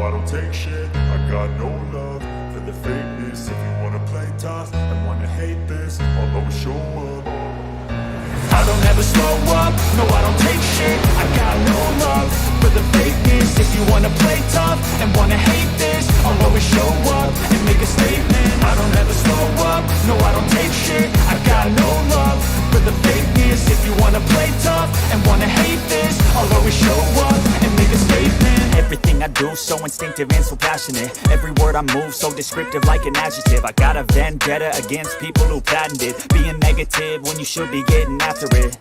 I don't take shit. I got no love for the fakeness. If you wanna play tough and wanna hate this, I'll always show up. I don't ever slow up, no I don't take shit. I got no love for the fakeness. If you wanna play tough and wanna hate this, I'll always show up and make a statement. I don't ever slow up, no I don't take shit. I got no love for the fakeness. If you wanna play tough and wanna hate this, I'll always show up and make a statement. Everything I do so instinctive and so passionate. Every word I move so descriptive like an adjective. I got a vendetta against people who patented being negative when you should be getting after it.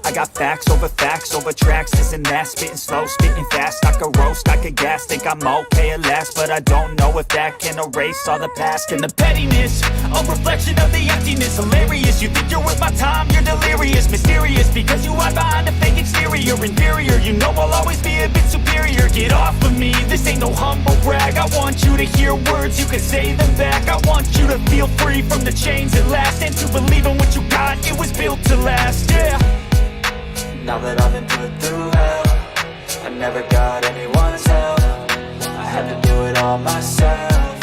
I got facts over tracks, this and that. Spitting slow, spitting fast. I could roast, I could gas. Think I'm okay at last, but I don't know if that can erase all the past. And the pettiness, a reflection of the emptiness. Hilarious, you think you're worth my time, you're delirious. Mysterious, because you hide behind a fake exterior. Inferior, you know I'll always be a bit superior. Get off of me, this ain't no humble brag. I want you to hear words, you can say them back. I want you to feel free from the chains at last, and to believe in what you got, it was built to last, yeah. Now that I've been put through hell, I never got anyone's help. I had to do it all myself.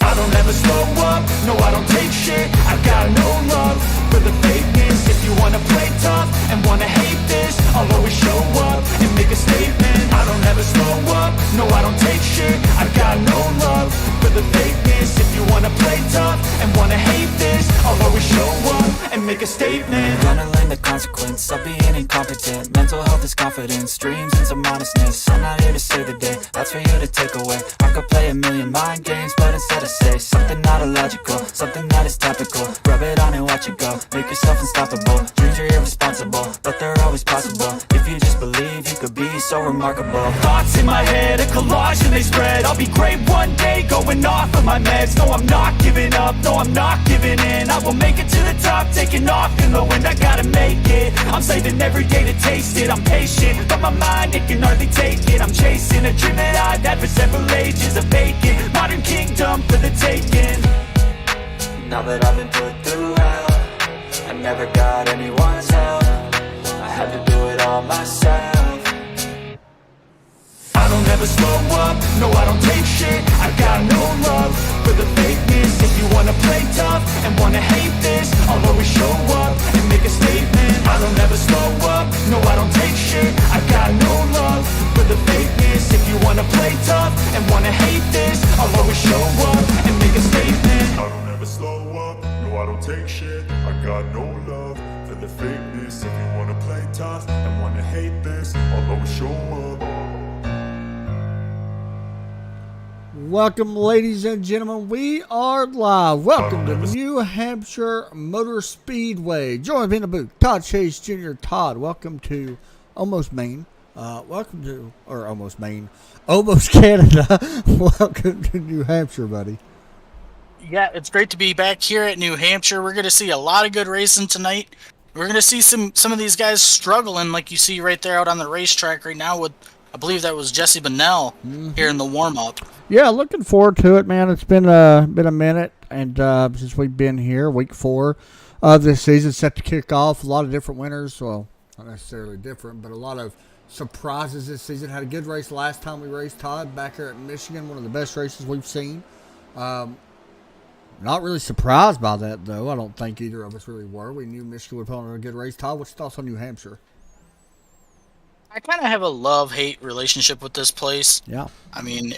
I don't ever slow up, no I don't take shit. I got no love for the fakeness. If you wanna play tough and wanna hate this, I'll always show up and make a statement. I don't ever slow up, no I don't take shit. I got no love for the fakeness. If you wanna play tough and wanna hate this, I'll always show up and make a statement. Gonna learn the consequence of being incompetent. Mental health is confidence, dreams and some modestness. I'm not here to save the day, that's for you to take away. I could play a million mind games, but instead I say something not illogical, something that is topical. Rub it on and watch it go, make yourself unstoppable. Dreams are irresponsible, but they're always possible. If you just believe, you could be so remarkable. Thoughts in my head, a collage and they spread. I'll be great one day, going off of my meds. No, I'm not giving up, no, I'm not giving in. I will make it to the top, taking off in the wind. I gotta make it, I'm saving every day to taste it. I'm patient, but my mind, it can hardly take it. I'm chasing a dream that I've had for several ages. A vacant, modern kingdom for the taking. Now that I've been put through hell, I never got anyone's help. I had to do it all myself. I don't ever slow up, no I don't take shit. I got no love for the fakeness. If you wanna play tough and wanna hate this, I'll always show up and make a statement. I don't ever slow up, no I don't take shit. I got no love for the fakeness. If you wanna play tough and wanna hate this, I'll always show up and make a statement. I don't ever slow up, no I don't take shit. I got no love for the fakeness. If you wanna play tough and wanna hate this, I'll always show up. Welcome, ladies and gentlemen. We are live. Welcome to New Hampshire Motor Speedway. Join me in the booth, Todd Chase Jr. Todd, welcome to Almost Maine. Almost Canada. Welcome to New Hampshire, buddy. Yeah, it's great to be back here at New Hampshire. We're going to see a lot of good racing tonight. We're going to see some of these guys struggling, like you see right there out on the racetrack right now with, I believe that was Jesse Bennell here in the warm-up. Yeah, looking forward to it, man. It's been a minute, and since we've been here, week 4 of this season, set to kick off. A lot of different winners. Well, not necessarily different, but a lot of surprises this season. Had a good race last time we raced, Todd, back here at Michigan. One of the best races we've seen. Not really surprised by that, though. I don't think either of us really were. We knew Michigan would put on a good race. Todd, what's your thoughts on New Hampshire? I kind of have a love-hate relationship with this place. Yeah. I mean,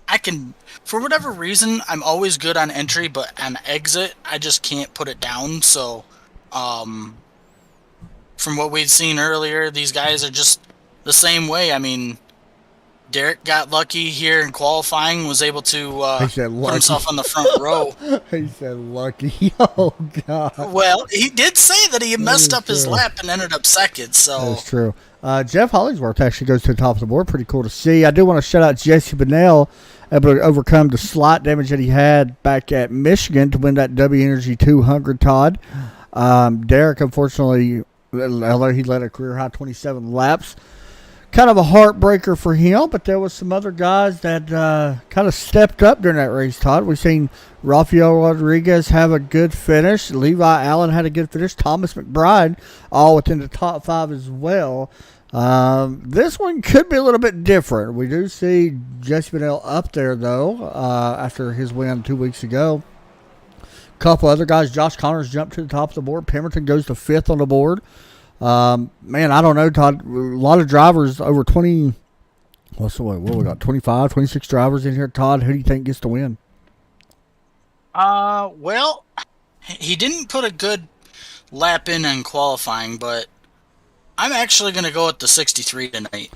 I can, for whatever reason, I'm always good on entry, but on exit, I just can't put it down. So, from what we'd seen earlier, these guys are just the same way. I mean, Derek got lucky here in qualifying, was able to put himself on the front row. He said lucky. Oh, God. Well, he did say that he messed up his lap and ended up second. So that's true. Jeff Hollingsworth actually goes to the top of the board. Pretty cool to see. I do want to shout out Jesse Bennell, able to overcome the slight damage that he had back at Michigan to win that W Energy 200, Todd. Derek, unfortunately, although he led a career-high 27 laps, kind of a heartbreaker for him, but there was some other guys that kind of stepped up during that race, Todd. We've seen Rafael Rodriguez have a good finish. Levi Allen had a good finish. Thomas McBride all within the top 5 as well. This one could be a little bit different. We do see Jesse Benell up there, though, after his win 2 weeks ago. A couple other guys. Josh Connors jumped to the top of the board. Pemberton goes to 5th on the board. Man, I don't know, Todd. A lot of drivers over 20. What we got? 25, 26 drivers in here. Todd, who do you think gets the win? Well, he didn't put a good lap in qualifying, but I'm actually going to go with the 63 tonight.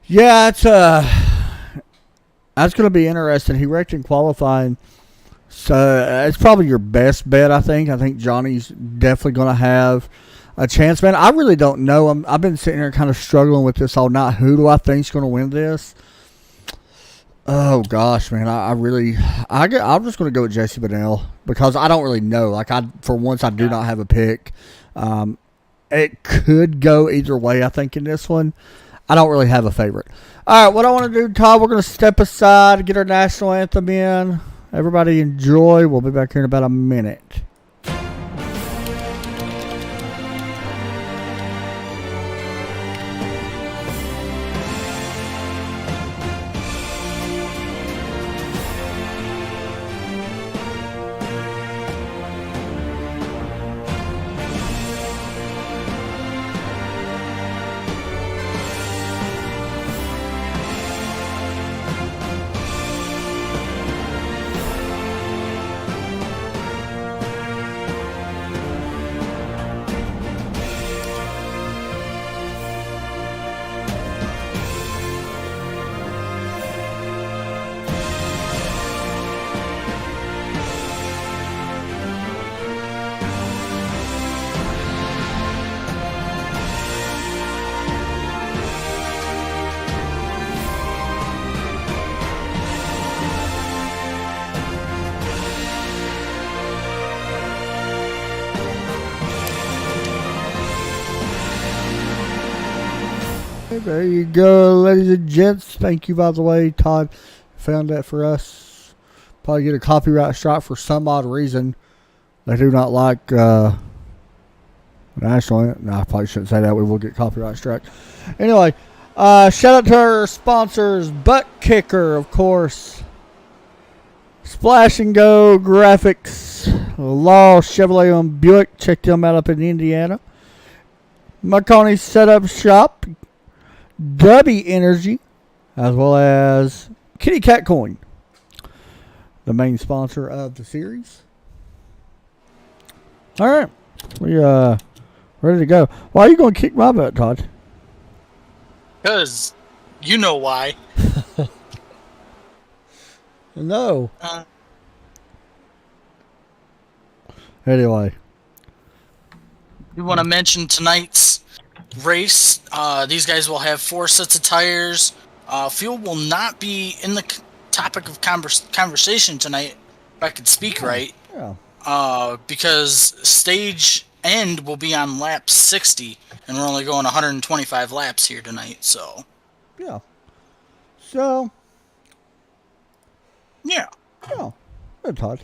Yeah, that's going to be interesting. He wrecked in qualifying, so it's probably your best bet, I think. I think Johnny's definitely going to have a chance, man. I really don't know. I've been sitting here kind of struggling with this all night. Who do I think's going to win this? Oh gosh, man, I'm just going to go with Jesse Benell because I don't really know. For once, I do not have a pick. It could go either way, I think, in this one. I don't really have a favorite. All right, what I want to do, Todd, we're going to step aside, get our national anthem in. Everybody enjoy. We'll be back here in about a minute. There you go, ladies and gents. Thank you, by the way. Todd found that for us. Probably get a copyright strike for some odd reason. They do not like national. No, I probably shouldn't say that. We will get copyright strike. Anyway, shout out to our sponsors. Butt Kicker, of course. Splash and Go Graphics. Law Chevrolet on Buick. Check them out up in Indiana. Marconi Setup Shop. W Energy, as well as Kitty Cat Coin, the main sponsor of the series. All right, we ready to go. Why are you going to kick my butt, Todd? Because you know why. No. Anyway, You want to mention tonight's race? These guys will have 4 sets of tires. Fuel will not be in the topic of conversation tonight, if I could speak right. Yeah. Because stage end will be on lap 60, and we're only going 125 laps here tonight. So. Yeah. So. Yeah. Yeah. Good, Todd.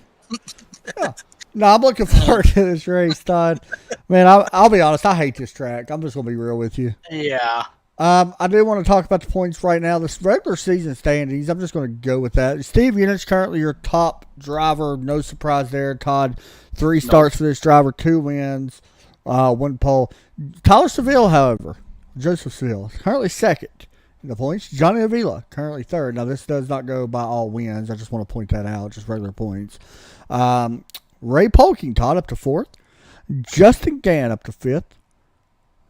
Yeah. No, I'm looking forward to this race, Todd. Man, I'll be honest. I hate this track. I'm just going to be real with you. Yeah. I do want to talk about the points right now. This regular season standings, I'm just going to go with that. Steve Unit's currently your top driver. No surprise there, Todd. 3 starts for this driver, 2 wins, 1 pole. Tyler Seville, however, Joseph Seville, currently second in the points. Johnny Avila, currently third. Now, this does not go by all wins. I just want to point that out, just regular points. Ray Polking, Todd, up to 4th. Justin Gann up to 5th.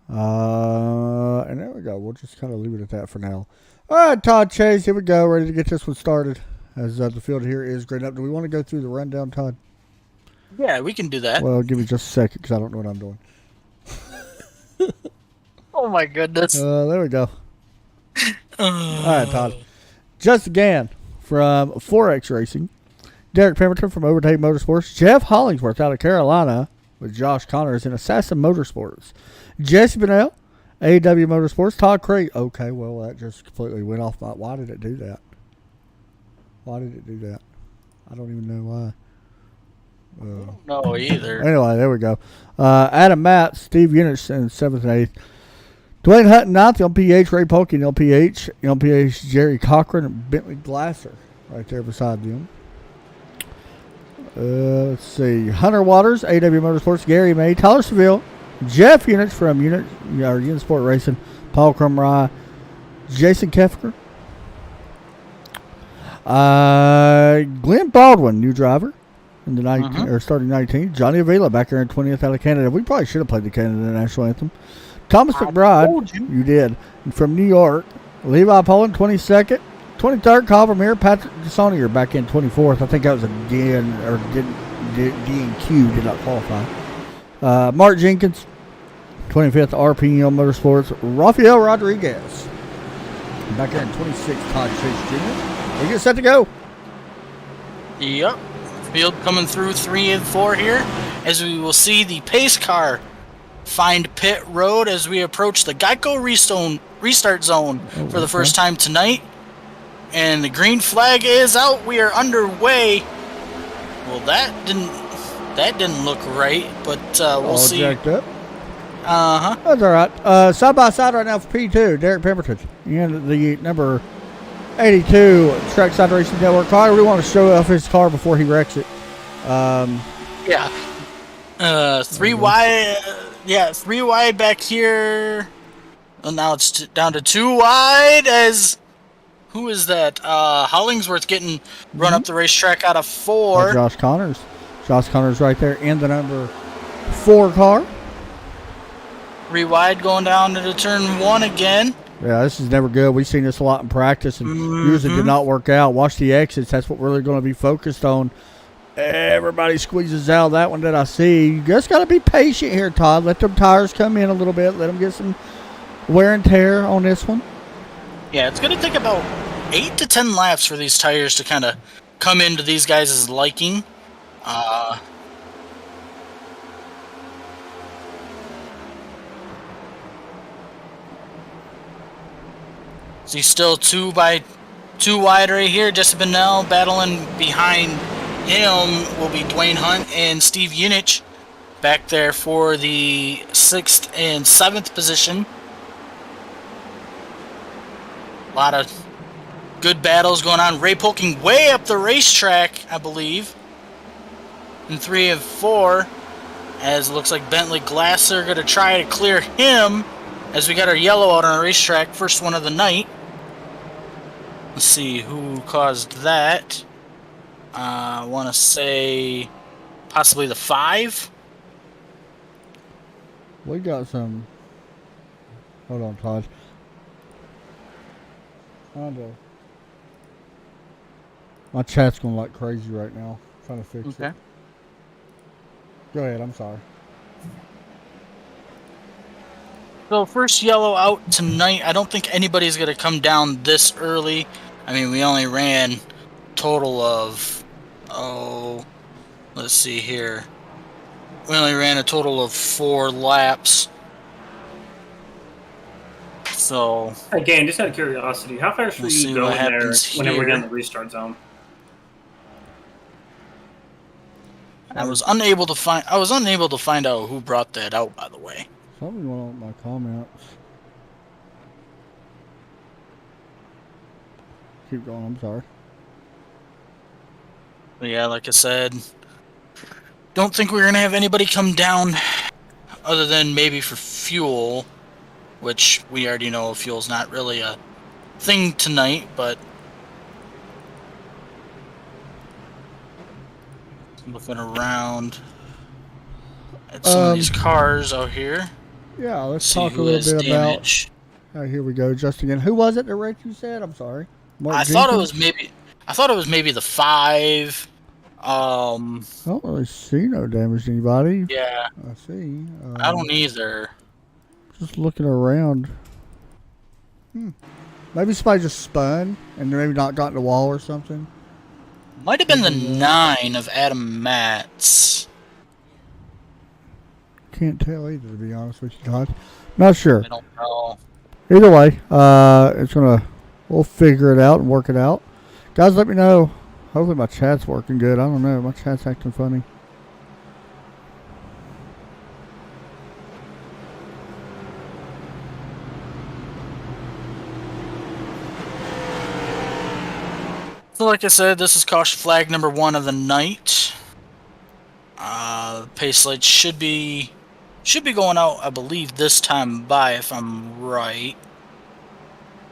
And there we go. We'll just kind of leave it at that for now. All right, Todd Chase, here we go. Ready to get this one started as the field here is graded up. Do we want to go through the rundown, Todd? Yeah, we can do that. Well, give me just a second because I don't know what I'm doing. Oh, my goodness. There we go. All right, Todd. Justin Gann from 4X Racing. Derek Pemberton from Overtake Motorsports. Jeff Hollingsworth out of Carolina with Josh Connors in Assassin Motorsports. Jesse Benell, AW Motorsports. Todd Craig. Okay, well, that just completely went off my... Why did it do that? Why did it do that? I don't even know why. No, either. Anyway, there we go. Adam Matt, Steve Units in 7th and 8th. Dwayne Hutton, 9th. LPH, Ray Polk in LPH. LPH, Jerry Cochran and Bentley Glasser right there beside them. Let's see. Hunter Waters, AW Motorsports. Gary May. Tyler Seville. Jeff Units from Unit Sport Racing. Paul Crumry. Jason Kefker. Glenn Baldwin, new driver in the starting 19. Johnny Avila back there in 20th out of Canada. We probably should have played the Canada National Anthem. Thomas McBride, you did, from New York. Levi Poland, 22nd. 23rd, Kyle Vermeer. Patrick Desaunier back in 24th. I think that was a D&Q, did not qualify. Mark Jenkins, 25th, RPM Motorsports. Rafael Rodriguez, back there in 26th, Todd Chase Jr. We get set to go. Yep. Field coming through 3 and 4 here, as we will see the pace car find pit road as we approach the Geico restart zone for the first time tonight. And the green flag is out. We are underway. Well, that didn't look right, but we'll see. Jacked up. That's all right. Side by side right now for P2, Derek Pemberton, and the number 82 Trackside Racing Network car. We want to show off his car before he wrecks it. Yeah. 3 wide. Yeah, 3 wide back here. Well, now it's down to 2 wide as... Who is that? Hollingsworth getting run up the racetrack out of 4. Josh Connors. Josh Connors right there in the number 4 car. 3 wide going down into turn 1 again. Yeah, this is never good. We've seen this a lot in practice and usually did not work out. Watch the exits. That's what we're really going to be focused on. Everybody squeezes out that one that I see. You just got to be patient here, Todd. Let them tires come in a little bit. Let them get some wear and tear on this one. Yeah, it's going to take about 8 to 10 laps for these tires to kind of come into these guys' liking. So he's still 2 wide right here. Jesse Bennell battling behind him will be Dwayne Hunt and Steve Unich back there for the 6th and 7th position. A lot of good battles going on. Ray Polking way up the racetrack, I believe. In 3 and 4. As it looks like Bentley Glasser going to try to clear him. As we got our yellow out on our racetrack. First one of the night. Let's see who caused that. I want to say possibly the 5. We got some. Hold on, Todd. My chat's going like crazy right now. I'm trying to fix it. Go ahead, I'm sorry. So first yellow out tonight. I don't think anybody's going to come down this early. I mean, we only ran total of, let's see here. We only ran a total of 4 laps. So again, just out of curiosity, how fast were you going there whenever we're in the restart zone? I was unable to find out who brought that out, by the way. Something went on with my comments. Keep going, I'm sorry. But yeah, like I said, don't think we're going to have anybody come down other than maybe for fuel, which we already know fuel's not really a thing tonight, but looking around at some of these cars out here. Yeah, let's talk a little bit about. Here we go, just again. Who was it that Rick you said? I'm sorry. I thought it was maybe the 5. I don't really see no damage to anybody. Yeah. I see. I don't either. Just looking around. Maybe somebody just spun and maybe not got in the wall or something. Might have been the 9 of Adam Matz. Can't tell either, to be honest with you guys. Not sure. I don't know. Either way, we'll figure it out and work it out. Guys, let me know. Hopefully my chat's working good. I don't know. My chat's acting funny. So like I said, this is caution flag number 1 of the night. Pace lights should be going out, I believe, this time by, if I'm right.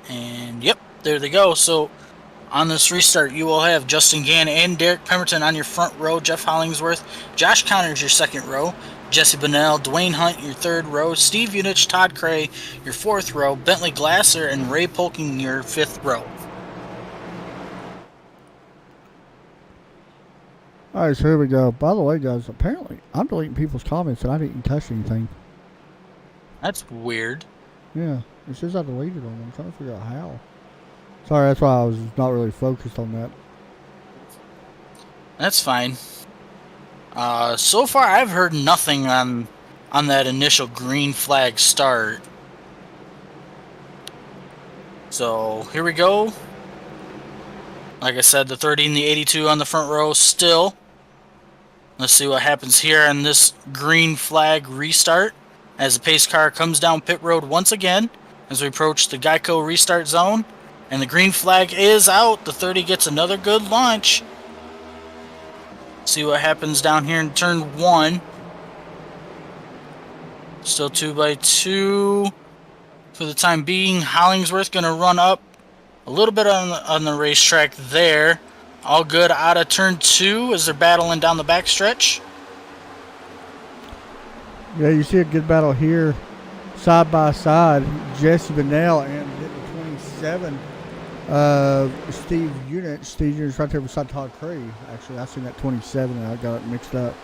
And yep, there they go. So on this restart, you will have Justin Gann and Derek Pemberton on your front row, Jeff Hollingsworth, Josh Connors your second row, Jesse Bunnell, Dwayne Hunt your third row, Steve Unich, Todd Cray your fourth row, Bentley Glasser, and Ray Polking your fifth row. All right, so here we go. By the way, guys, apparently I'm deleting people's comments and I didn't touch anything. That's weird. Yeah, it says I deleted them. I'm trying to figure out how. Sorry, that's why I was not really focused on that. That's fine. So far, I've heard nothing on that initial green flag start. So here we go. Like I said, the 30 and the 82 on the front row still. Let's see what happens here on this green flag restart as the pace car comes down pit road once again as we approach the Geico restart zone. And the green flag is out. The 30 gets another good launch. See what happens down here in turn 1. Still 2x2 for the time being. Hollingsworth going to run up a little bit on the racetrack there. All good out of turn 2 as they're battling down the backstretch. Yeah, you see a good battle here, side by side. Jesse Bunnell and the 27. Steve Unich. Steve Unich right there beside Todd Cray. Actually, I seen that 27 and I got it mixed up.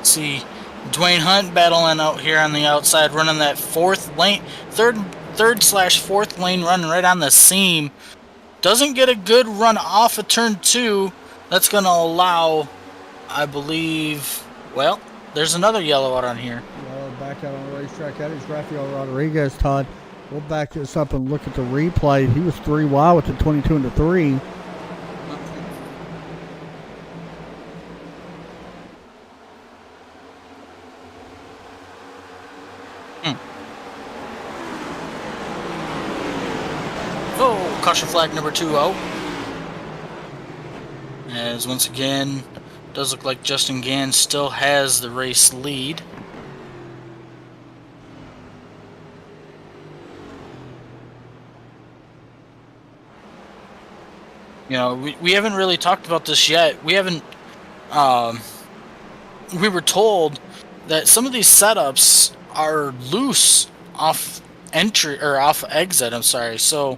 See Dwayne Hunt battling out here on the outside, running that fourth lane, third/fourth lane, running right on the seam. Doesn't get a good run off of turn 2. That's going to allow, I believe, well, there's another yellow out on here. Back out on the racetrack. That is Rafael Rodriguez, Todd. We'll back this up and look at the replay. He was 3 wide with the 22 and the 3. Oh, caution flag number 2 out. As once again, does look like Justin Gann still has the race lead. You know, we haven't really talked about this yet. We haven't. We were told that some of these setups are loose off entry or off exit. I'm sorry. So,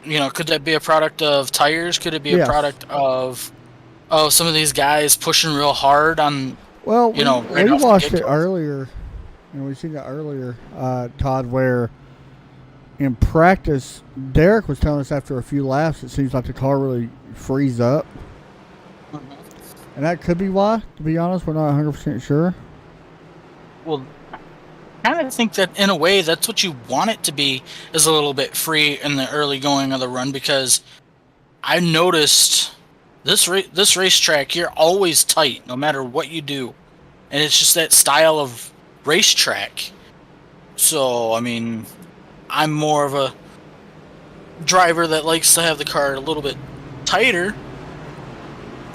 you know, could that be a product of tires? Could it be a product of some of these guys pushing real hard on? Well, you know, we watched it earlier, and we seen that earlier, Todd, where in practice, Derek was telling us after a few laps, it seems like the car really frees up. And that could be why, to be honest. We're not 100% sure. Well, I kind of think that in a way that's what you want it to be, is a little bit free in the early going of the run, because I noticed this racetrack, you're always tight no matter what you do. And it's just that style of racetrack. So, I mean, I'm more of a driver that likes to have the car a little bit tighter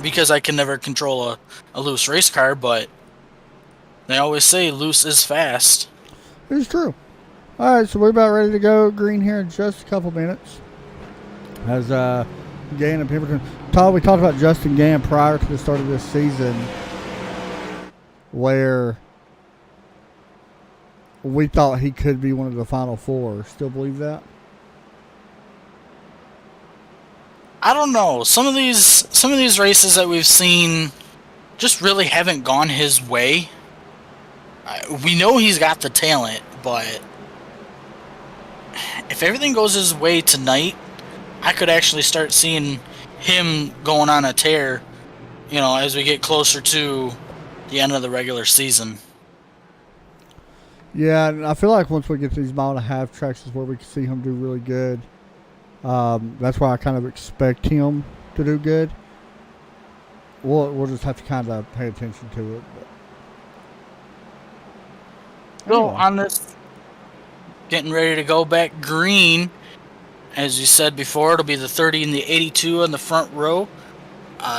because I can never control a loose race car, but they always say loose is fast. It's true. All right, so we're about ready to go green here in just a couple minutes. As Gann and Pemberton. Todd, we talked about Justin Gann prior to the start of this season, where we thought he could be one of the final 4. Still believe that? I don't know. Some of these races that we've seen just really haven't gone his way. We know he's got the talent, but if everything goes his way tonight, I could actually start seeing him going on a tear, you know, as we get closer to the end of the regular season. Yeah, and I feel like once we get to these 1.5 mile tracks is where we can see him do really good. That's why I kind of expect him to do good. We'll just have to kind of pay attention to it. But So anyway. on this getting ready to go back green. As you said before, it'll be the 30 and the 82 on the front row.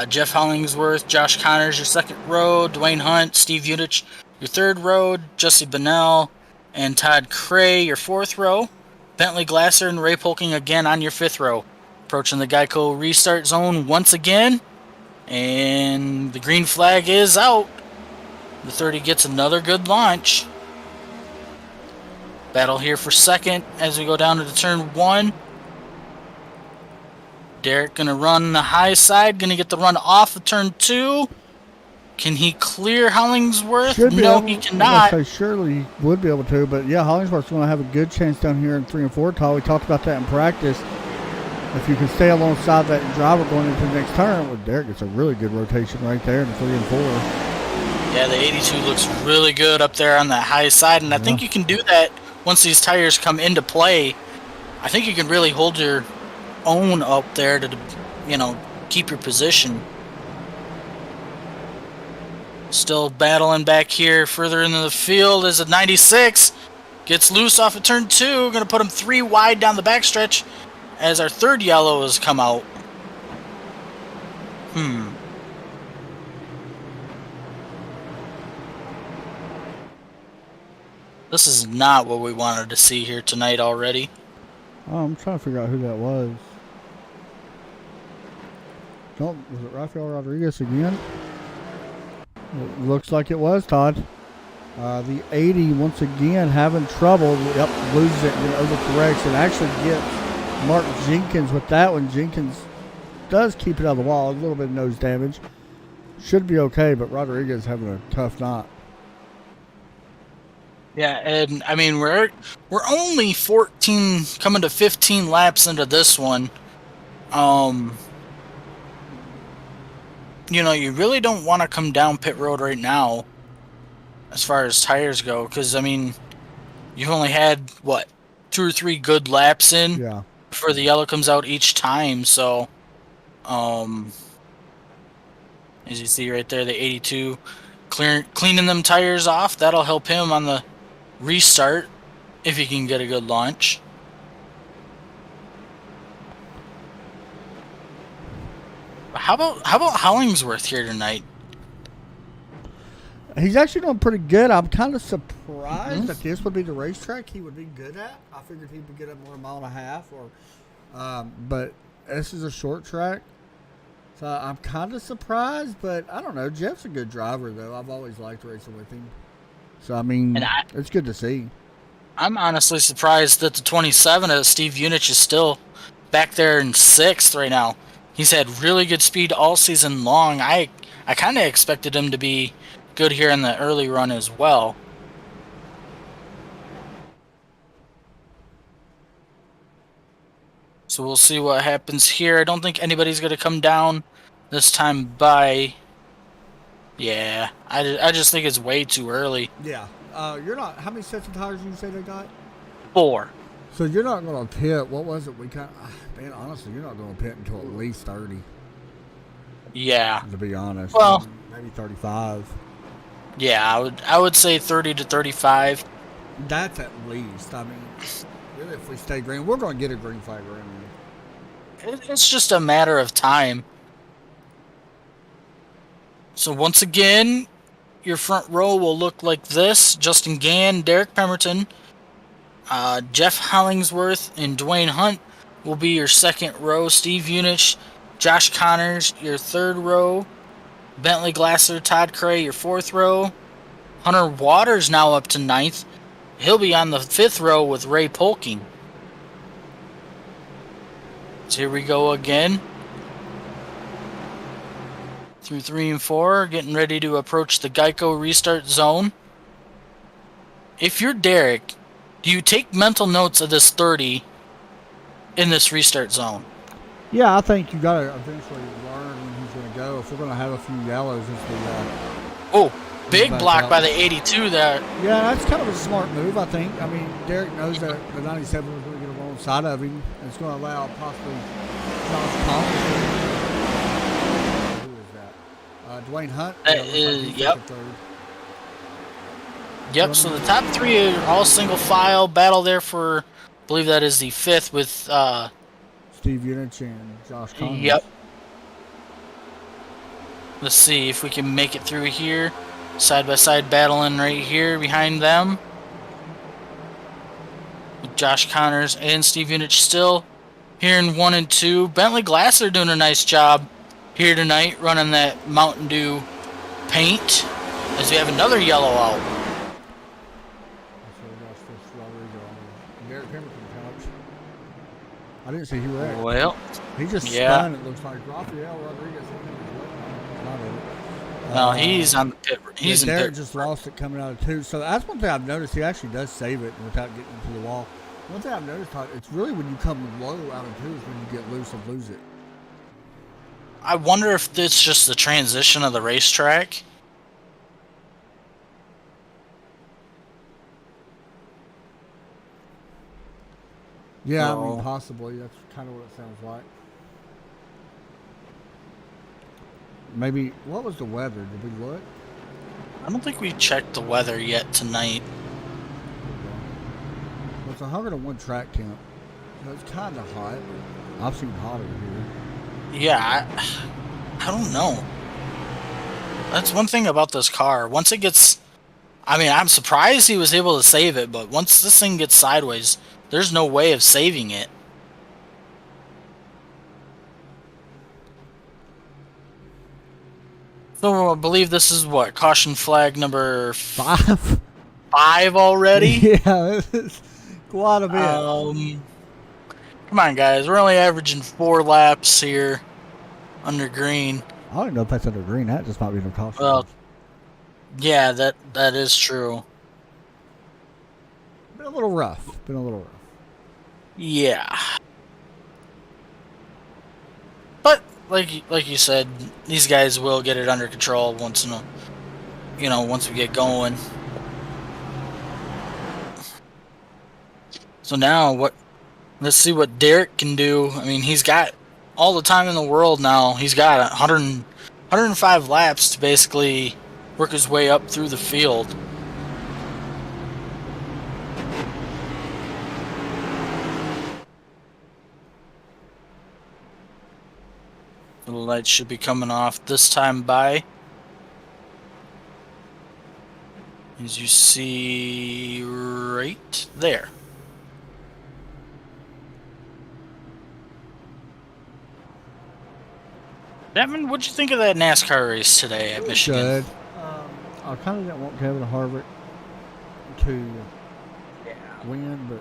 Jeff Hollingsworth, Josh Connors, your second row. Dwayne Hunt, Steve Unich, your third row. Jesse Bennell and Todd Cray, your fourth row. Bentley Glasser and Ray Polking again on your fifth row. Approaching the Geico restart zone once again. And the green flag is out. The 30 gets another good launch. Battle here for second as we go down to the turn 1. Derek going to run the high side. Going to get the run off of turn 2. Can he clear Hollingsworth? No, he cannot. I surely he would be able to, but yeah, Hollingsworth's going to have a good chance down here in 3 and 4. Todd, we talked about that in practice. If you can stay alongside that driver going into the next turn, well, Derek gets a really good rotation right there in the 3 and 4. Yeah, the 82 looks really good up there on that high side, and I think you can do that once these tires come into play. I think you can really hold your own up there to, keep your position. Still battling back here further into the field as a 96 gets loose off of turn 2. Going to put him 3 wide down the backstretch as our third yellow has come out. This is not what we wanted to see here tonight already. Oh, I'm trying to figure out who that was. Was it Rafael Rodriguez again? It looks like it was, Todd. The 80 once again having trouble. Yep, loses it and overcorrects and actually gets Mark Jenkins with that one. Jenkins does keep it out of the wall. A little bit of nose damage. Should be okay, but Rodriguez having a tough night. Yeah, and I mean we're only 14 coming to 15 laps into this one. You really don't want to come down pit road right now as far as tires go, because I mean you've only had 2 or 3 good laps in before the yellow comes out each time. So as you see right there, the 82 cleaning them tires off, that'll help him on the restart if he can get a good launch. How about Hollingsworth here tonight? He's actually doing pretty good. I'm kind of surprised that this would be the racetrack he would be good at. I figured he would get up more 1.5 miles, but this is a short track, so I'm kind of surprised. But I don't know. Jeff's a good driver, though. I've always liked racing with him. So, I mean, it's good to see. I'm honestly surprised that the 27 of Steve Unich is still back there in 6th right now. He's had really good speed all season long. I kind of expected him to be good here in the early run as well. So we'll see what happens here. I don't think anybody's going to come down this time by... Yeah, I just think it's way too early. Yeah. You're not... How many sets of tires did you say they got? 4. So you're not going to pit. What was it? Man, honestly, you're not going to pit until at least 30. Yeah. To be honest. Well... Maybe 35. Yeah, I would say 30 to 35. That's at least. I mean, really, if we stay green, we're going to get a green flag around here. It's just a matter of time. So once again, your front row will look like this. Justin Gann, Derek Pemberton, Jeff Hollingsworth, and Dwayne Hunt will be your second row. Steve Unich, Josh Connors, your third row. Bentley Glasser, Todd Cray, your fourth row. Hunter Waters now up to 9th. He'll be on the 5th row with Ray Polking. So here we go again. Through 3 and 4, getting ready to approach the Geico restart zone. If you're Derek, do you take mental notes of this 30 in this restart zone? Yeah, I think you got to eventually learn when he's going to go. If we're going to have a few yellows, it's big block by the 82 there. Yeah, that's kind of a smart move, I think. I mean, Derek knows that the 97 was going to get alongside of him, and it's going to allow possibly Josh Thomas. Who is that? Dwayne Hunt. Yep. Yep, so the top 3 are all single file. Battle there for, I believe that is the 5th with Steve Unich and Josh Connors. Yep. Let's see if we can make it through here. Side by side battling right here behind them. With Josh Connors and Steve Unich still here in 1 and 2. Bentley Glasser doing a nice job here tonight, running that Mountain Dew paint. As we have another yellow out. I didn't see who that. Well, he just spun. It looks like Rafael Rodriguez. No, he's on the pit. He's in Derek pit. just lost it coming out of 2. So that's one thing I've noticed. He actually does save it without getting into the wall. One thing I've noticed, it's really when you come low out of 2 is when you get loose and lose it. I wonder if it's just the transition of the racetrack. Yeah, I mean, possibly. That's kind of what it sounds like. Maybe, what was the weather? Did we look? I don't think we checked the weather yet tonight. Well, it's 101 track temp. It's kind of hot. I've seen hotter here. Yeah, I don't know. That's one thing about this car. Once it gets... I mean, I'm surprised he was able to save it, but once this thing gets sideways, there's no way of saving it. So I believe this is what? Caution flag number 5? 5 already? Yeah, it's quite a bit. Come on, guys. We're only averaging 4 laps here under green. I don't know if that's under green. That just might be no caution. Well, yeah, that is true. Been a little rough. Yeah. But like you said, these guys will get it under control once we get going. So now let's see what Derek can do. I mean, he's got all the time in the world now. He's got 105 laps to basically work his way up through the field. The lights should be coming off this time by. As you see right there. Devin, what'd you think of that NASCAR race today at Michigan? Good. I kind of didn't want Kevin Harvick to win, but...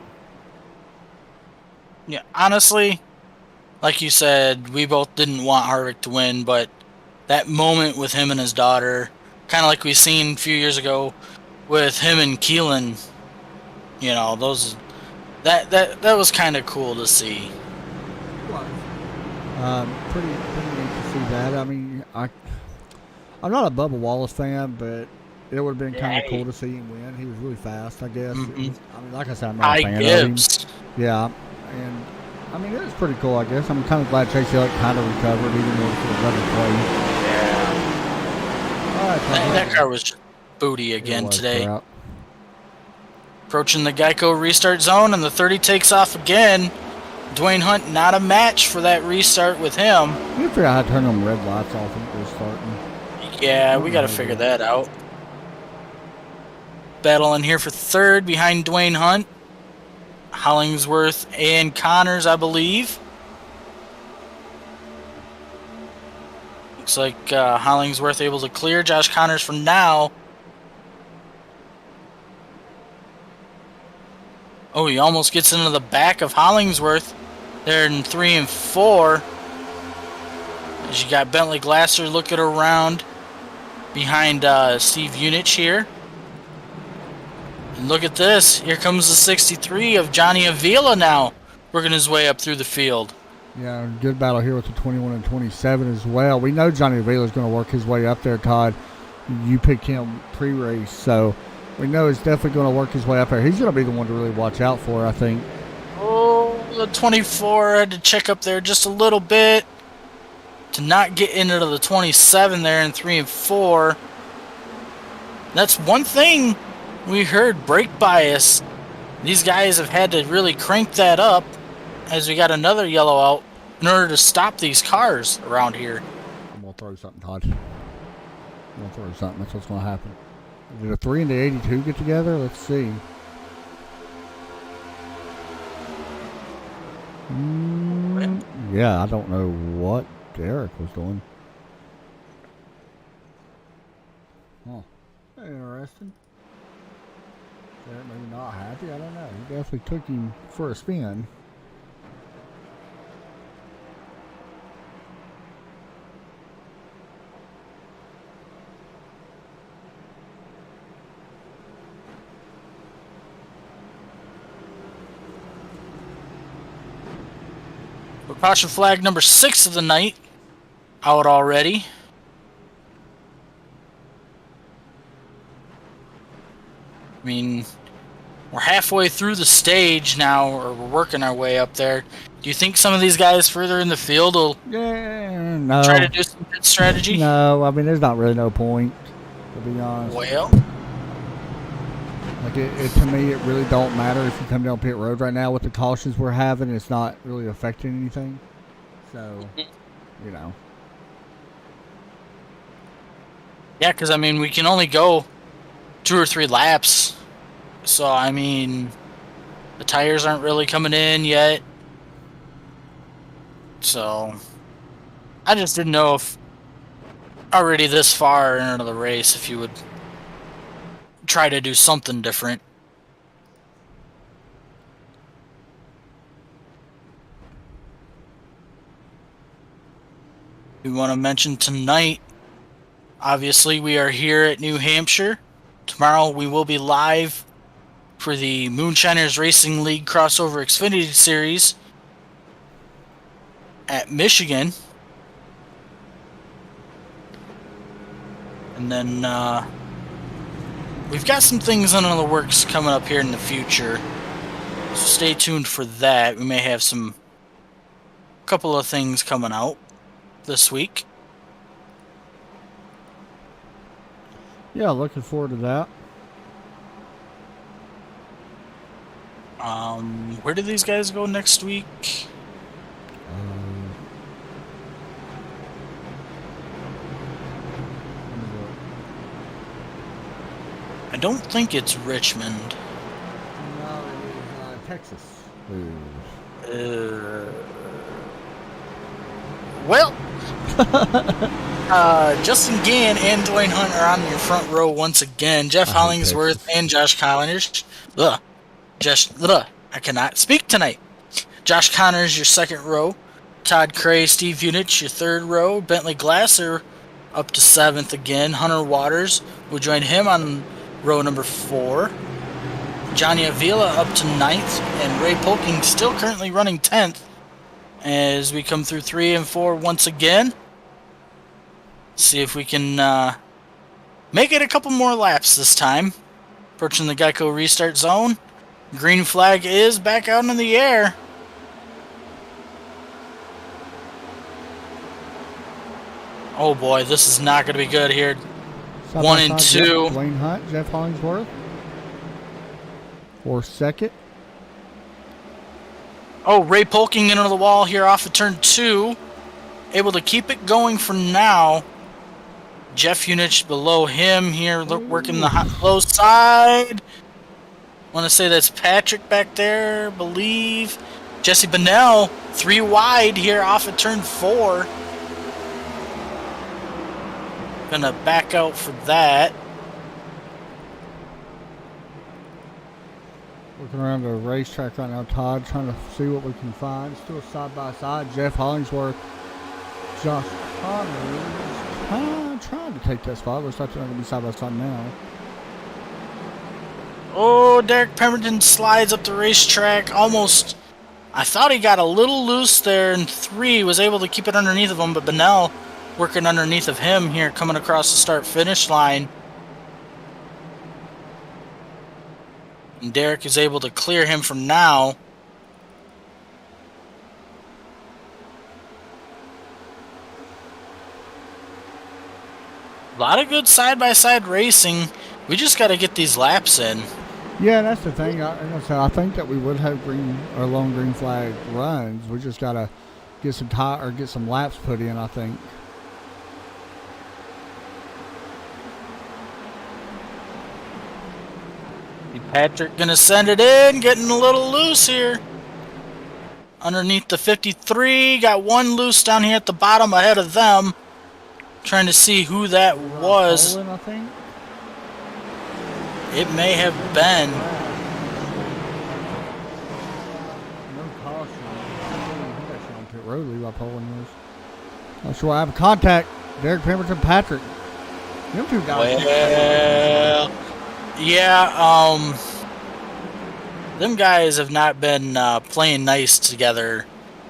Yeah, honestly, like you said, we both didn't want Harvick to win, but that moment with him and his daughter, kind of like we seen a few years ago with him and Keelan, that was kind of cool to see. Pretty neat to see that. I mean, I'm not a Bubba Wallace fan, but it would have been kind of cool to see him win. He was really fast, I guess. Mm-hmm. Like I said, I'm not a fan of him. Yeah, and I mean, it was pretty cool, I guess. I'm kind of glad Chase Elliott kind of recovered, even though it was another play. Yeah. All right, that car was booty again today. Crap. Approaching the Geico restart zone, and the 30 takes off again. Dwayne Hunt not a match for that restart with him. You figure out how to turn them red lights off when restarting. Yeah, we got to figure that out. Battling here for third behind Dwayne Hunt. Hollingsworth and Connors, I believe. Looks like Hollingsworth able to clear Josh Connors for now. Oh, he almost gets into the back of Hollingsworth. They're in 3 and 4. As you got Bentley Glasser looking around behind Steve Unich here. And look at this. Here comes the 63 of Johnny Avila now, working his way up through the field. Yeah, good battle here with the 21 and 27 as well. We know Johnny Avila is going to work his way up there, Todd. You picked him pre-race, so we know he's definitely going to work his way up there. He's going to be the one to really watch out for, I think. Oh, the 24 had to check up there just a little bit to not get into the 27 there in 3 and 4. That's one thing we heard brake bias. These guys have had to really crank that up as we got another yellow out in order to stop these cars around here. I'm going to throw something, Todd. I'm going to throw something. That's what's going to happen. Did a 3 and the 82 get together? Let's see. Yeah, I don't know what Derek was doing. Huh. Interesting. Derek maybe not happy. I don't know. He definitely took him for a spin. Caution flag number 6 of the night out already. I mean, we're halfway through the stage now, or we're working our way up there. Do you think some of these guys further in the field will try to do some good strategy? No, I mean, there's not really no point, to be honest. Well, like to me, it really don't matter if you come down pit road right now with the cautions we're having. It's not really affecting anything. So, you know. Yeah, because, I mean, we can only go 2 or 3 laps. So, I mean, the tires aren't really coming in yet. So, I just didn't know if already this far into the race, if you would try to do something different. We want to mention tonight, obviously, we are here at New Hampshire. Tomorrow we will be live for the Moonshiners Racing League Crossover Xfinity Series at Michigan. And then we've got some things on the works coming up here in the future. So stay tuned for that. We may have some couple of things coming out this week. Yeah, looking forward to that. Where do these guys go next week? I don't think it's Richmond. No, it is Texas. Well, Justin Gann and Dwayne Hunt are on your front row once again. Jeff Hollingsworth and Josh Connors. I cannot speak tonight. Josh Connors, your second row. Todd Cray, Steve Unich, your third row. Bentley Glasser up to 7th again. Hunter Waters will join him on row number 4. Johnny Avila up to 9th. And Ray Polking still currently running 10th. As we come through 3 and 4 once again. See if we can make it a couple more laps this time. Approaching the Geico restart zone. Green flag is back out in the air. Oh boy, this is not going to be good here. 1 and 2. Dwayne Hunt, Jeff Hollingsworth. For second. Oh, Ray Polking into the wall here off of turn 2. Able to keep it going for now. Jeff Unich below him here, working the low side. Want to say that's Patrick back there, believe. Jesse Bennell, 3 wide here off of turn 4. Gonna back out for that. Looking around the racetrack right now, Todd, trying to see what we can find. Still side by side. Jeff Hollingsworth, Josh Connors, trying to take that spot. Looks like they're going to be side by side now. Oh, Derek Pemberton slides up the racetrack. Almost, I thought he got a little loose there in 3. Was able to keep it underneath of him, but Bennell working underneath of him here, coming across the start-finish line. And Derek is able to clear him from now. A lot of good side-by-side racing. We just got to get these laps in. Yeah, that's the thing. I think that we would have green or lone green flag runs. We just gotta get some laps put in. I think. Patrick gonna send it in, getting a little loose here. Underneath the 53, got one loose down here at the bottom ahead of them. Trying to see who that was. Poland, I think. It may have been. No caution. I think that's on pit road. Levi Poland was. Not sure. I have a contact. Derek Pemberton, Patrick. Them two guys. Well, yeah. Them guys have not been playing nice together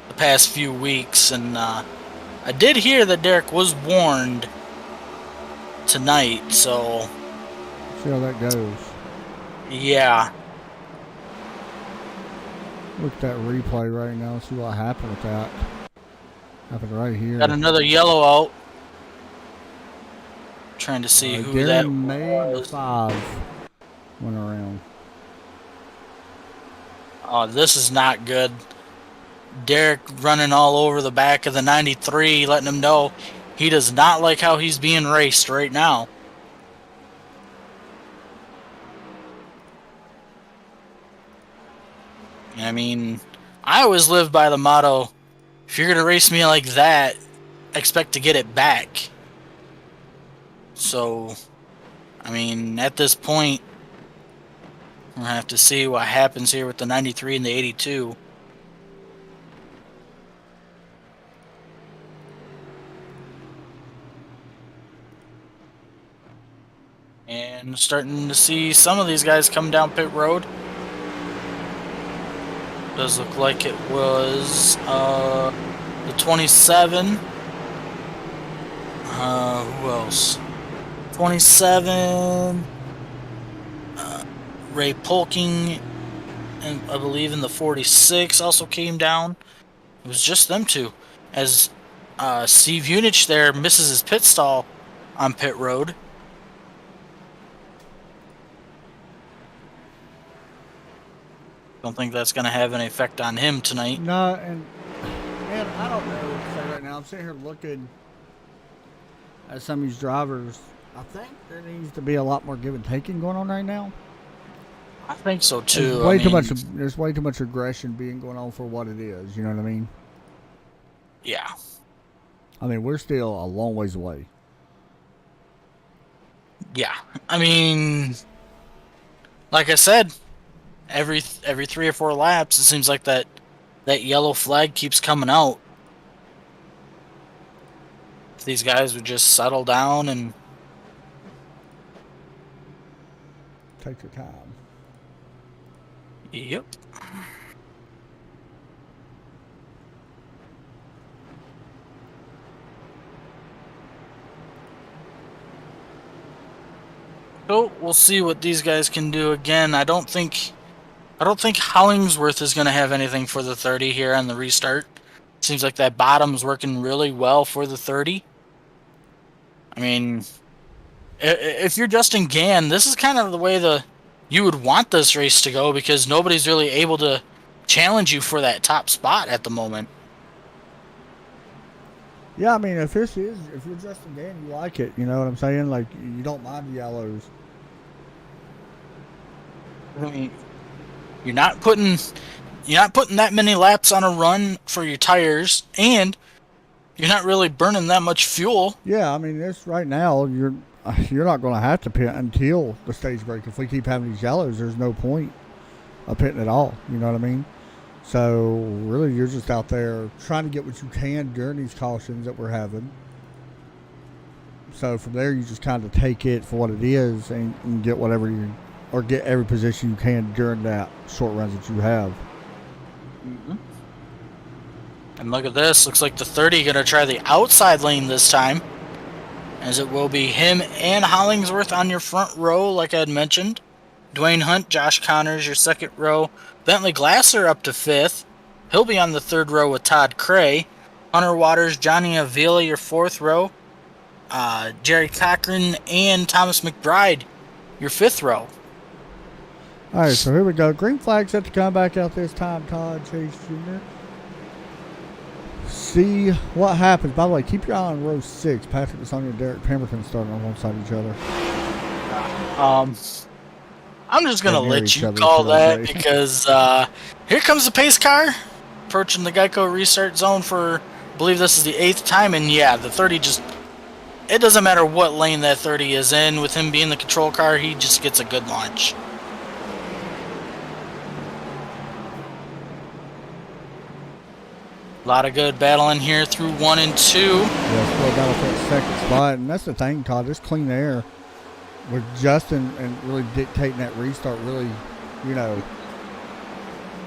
the past few weeks, and I did hear that Derek was warned tonight, so See how that goes. yeah. Look at that replay right now. See what happened with that. Happened right here. Got another yellow out. Trying to see who that was. 5 went around. Oh, this is not good. Derek running all over the back of the 93, letting him know he does not like how he's being raced right now. I mean, I always live by the motto, if you're going to race me like that, expect to get it back. So, I mean, at this point, we're going to have to see what happens here with the 93 and the 82. And starting to see some of these guys come down pit road. Does look like it was the 27. Who else? 27. Ray Polking, and I believe in the 46 also came down. It was just them two. As Steve Unich there misses his pit stall on pit road. Don't think that's going to have any effect on him tonight. No, and man, I don't know what to say right now. I'm sitting here looking at some of these drivers. I think there needs to be a lot more give and taking going on right now. I think so too. There's way too much aggression being going on for what it is. You know what I mean? Yeah. I mean, we're still a long ways away. Yeah. I mean, like I said, every 3 or 4 laps, it seems like that yellow flag keeps coming out. If these guys would just settle down and take your time. Yep. So we'll see what these guys can do again. I don't think Hollingsworth is going to have anything for the 30 here on the restart. Seems like that bottom's working really well for the 30. I mean, if you're Justin Gann, this is kind of the way you would want this race to go, because nobody's really able to challenge you for that top spot at the moment. Yeah, I mean, if you're Justin Gann, you like it. You know what I'm saying? Like, you don't mind the yellows. I mean, you're not putting that many laps on a run for your tires, and you're not really burning that much fuel. Yeah, I mean, this right now, you're not going to have to pit until the stage break. If we keep having these yellows, there's no point of pitting at all. You know what I mean? So, really, you're just out there trying to get what you can during these cautions that we're having. So, from there, you just kind of take it for what it is and get get every position you can during that short runs that you have. Mm-hmm. And look at this. Looks like the 30 going to try the outside lane this time, as it will be him and Hollingsworth on your front row, like I had mentioned. Dwayne Hunt, Josh Connors, your second row. Bentley Glasser up to 5th. He'll be on the 3rd row with Todd Cray. Hunter Waters, Johnny Avila, your 4th row. Jerry Cochran and Thomas McBride, your fifth row. All right, so here we go. Green flag set to come back out this time, Todd Chase Jr. See what happens. By the way, keep your eye on row 6. Patrick Desaunier and Derek Pemberton starting on one side of each other. I'm just going to let you call that because here comes the pace car approaching the Geico restart zone for, I believe this is the 8th time. And yeah, the 30 just, it doesn't matter what lane that 30 is in. With him being the control car, he just gets a good launch. A lot of good battling here through 1 and 2. Yeah, still battle for that second spot. And that's the thing, Todd. This clean air with Justin and really dictating that restart, really, you know,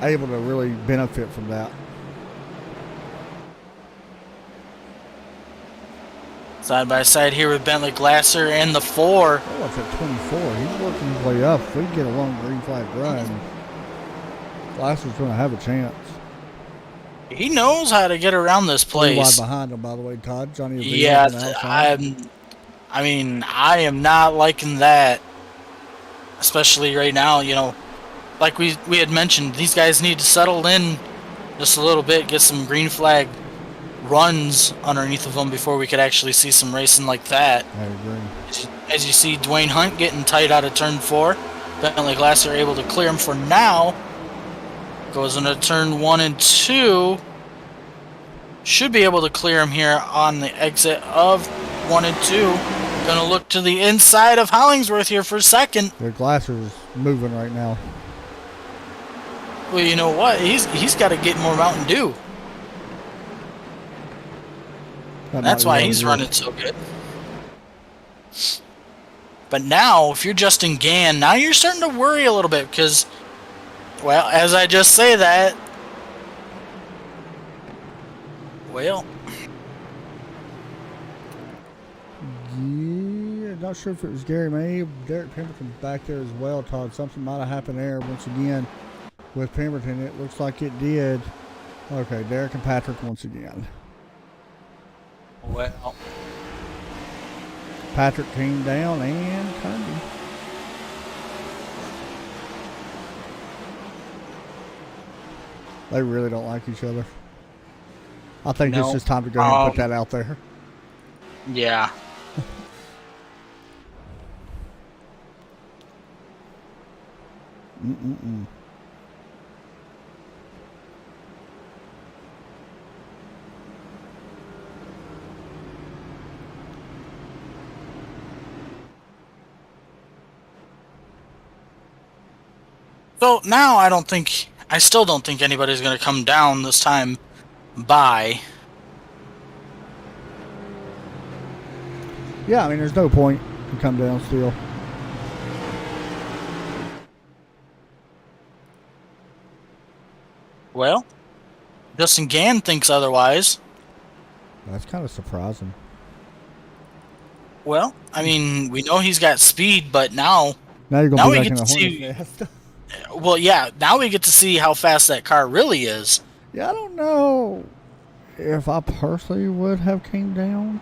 able to really benefit from that. Side by side here with Bentley Glasser and the 4. Oh, that's at 24. He's working his way up. If we can get a long green flag run, Glasser's going to have a chance. He knows how to get around this place. Wide behind him, by the way, Todd. Johnny. Yeah, I mean, I am not liking that, especially right now. You know, like we had mentioned, these guys need to settle in just a little bit, get some green flag runs underneath of them before we could actually see some racing like that. I agree. As you see, Dwayne Hunt getting tight out of turn 4. Bentley Glasser able to clear him for now. Goes into turn 1 and 2. Should be able to clear him here on the exit of 1 and 2. Gonna look to the inside of Hollingsworth here for second. The Glasser's moving right now. Well, you know what? He's got to get more Mountain Dew. That's why he's running so good. But now, if you're Justin Gann, now you're starting to worry a little bit because, well, as I just say that, well, yeah, not sure if it was Gary May. Derek Pemberton back there as well, Todd. Something might have happened there once again with Pemberton. It looks like it did. Okay, Derek and Patrick once again. well, Patrick came down and turned him. They really don't like each other. I think it's just time to go ahead and put that out there. Yeah. So now I still don't think anybody's going to come down this time by. Yeah, I mean, there's no point to come down still. Well, Justin Gann thinks otherwise. That's kind of surprising. Well, I mean, we know he's got speed, but now you're going to be back in to the see. Hornet Fest. Well, yeah, now we get to see how fast that car really is. Yeah, I don't know if I personally would have came down.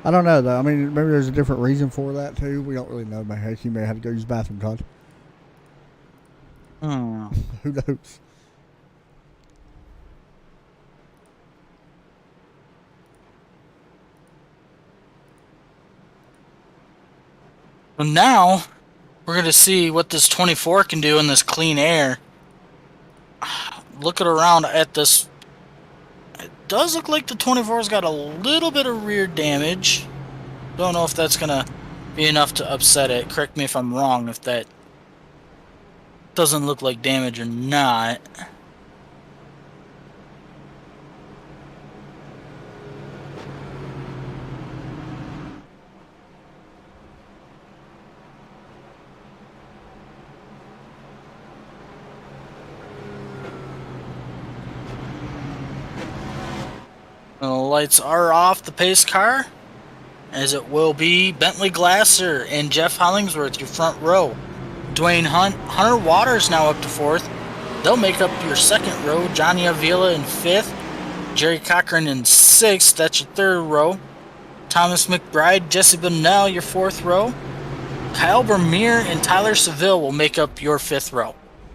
I don't know, though. I mean, maybe there's a different reason for that, too. We don't really know. Heck, he may have to go use the bathroom, Todd. Who knows? Well, now we're going to see what this 24 can do in this clean air. Looking around at this, it does look like the 24's got a little bit of rear damage. Don't know if that's going to be enough to upset it. Correct me if I'm wrong if that doesn't look like damage or not. The lights are off the pace car, as it will be Bentley Glasser and Jeff Hollingsworth, your front row. Dwayne Hunt, Hunter Waters now up to 4th. They'll make up your 2nd row. Johnny Avila in 5th. Jerry Cochran in 6th. That's your 3rd row. Thomas McBride, Jesse Bunnell, your 4th row. Kyle Vermeer and Tyler Seville will make up your 5th row.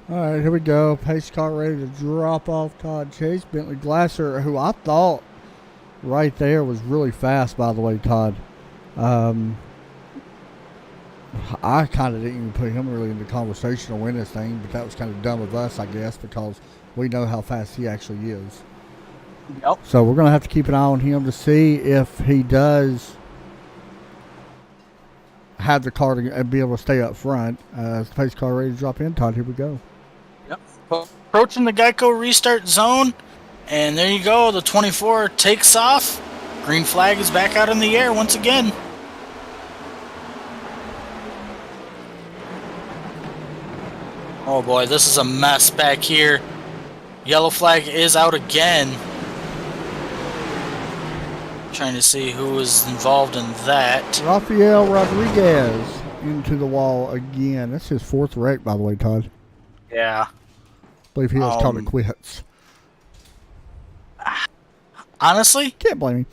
All right, here we go. Pace car ready to drop off Todd Chase. Bentley Glasser, who I thought right there was really fast, by the way, Todd. I kind of didn't even put him really in the conversation to win this thing, but that was kind of dumb of us, I guess, because we know how fast he actually is. Yep. So we're going to have to keep an eye on him to see if he does have the car to be able to stay up front. Is the pace car ready to drop in? Todd, here we go. Yep. Approaching the Geico restart zone, and there you go. The 24 takes off. Green flag is back out in the air once again. Oh boy, this is a mess back here. Yellow flag is out again. Trying to see who is involved in that. Rafael Rodriguez into the wall again. That's his 4th wreck, by the way, Todd. Yeah. I believe he has called it quits. Honestly? Can't blame him.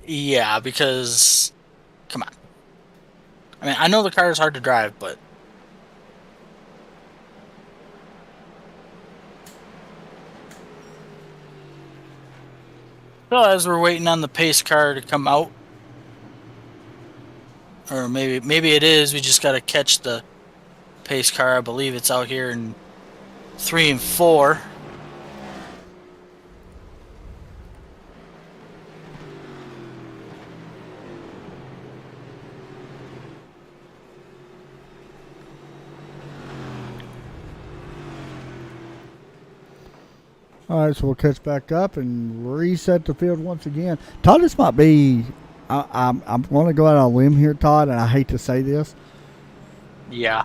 Yeah, because... Come on. I mean, I know the car is hard to drive, but... So as we're waiting on the pace car to come out, or maybe it is, we just got to catch the pace car. I believe it's out here in 3 and 4. All right, so we'll catch back up and reset the field once again. Todd, this might be. I'm going to go out on a limb here, Todd, and I hate to say this. Yeah.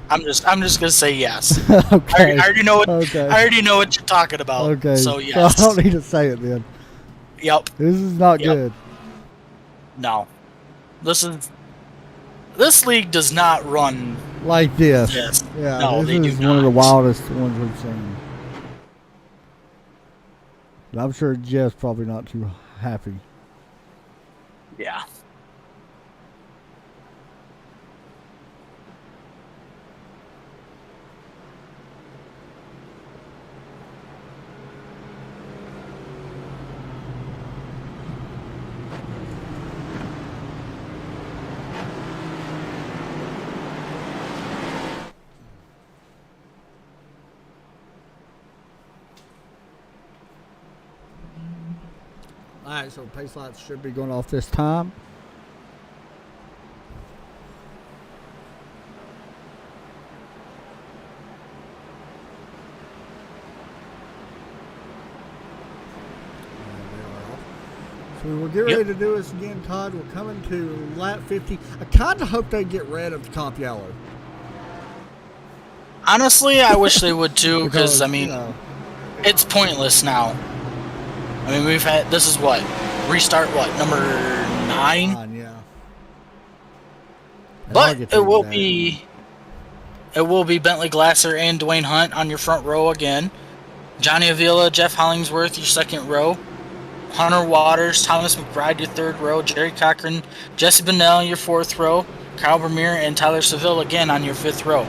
I'm just gonna say yes. Okay. I already know what. Okay. I already know what you're talking about. Okay. So yes. So I don't need to say it then. Yep. This is not Yep. good. No. This league does not run Like this. Yes. Yeah. No, they this is do one of the not. wildest ones we've seen. But I'm sure Jeff's probably not too happy. Yeah. All right, so pace lights should be going off this time. So we'll get ready to do this again, Todd. We're coming to lap 50. I kind of hope they get rid of the comp yellow. Honestly, I wish they would too, because I mean, you know, it's pointless now. I mean, this is what? Restart what? Number 9? yeah. And I'll But get to it will that. be Bentley Glasser and Dwayne Hunt on your front row again. Johnny Avila, Jeff Hollingsworth, your second row. Hunter Waters, Thomas McBride, your third row. Jerry Cochran, Jesse Bennell, your fourth row. Kyle Vermeer and Tyler Seville again on your fifth row.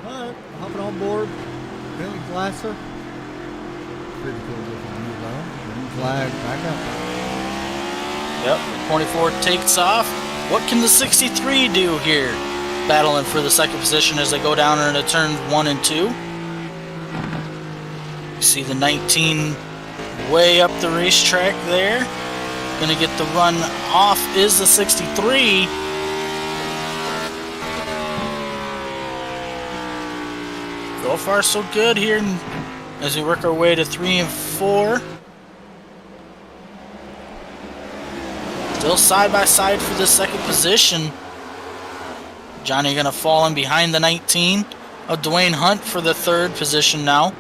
Alright, hopping on board. Bentley Glasser. Pretty cool looking view though. Green flag back up. Yep, 24 takes off. What can the 63 do here? Battling for the second position as they go down into turns 1 and 2. You see the 19 way up the racetrack there. Gonna get the run off is the 63. So far so good here as we work our way to 3 and 4. Still side by side for the second position. Johnny gonna fall in behind the 19 of Dwayne Hunt for the third position now.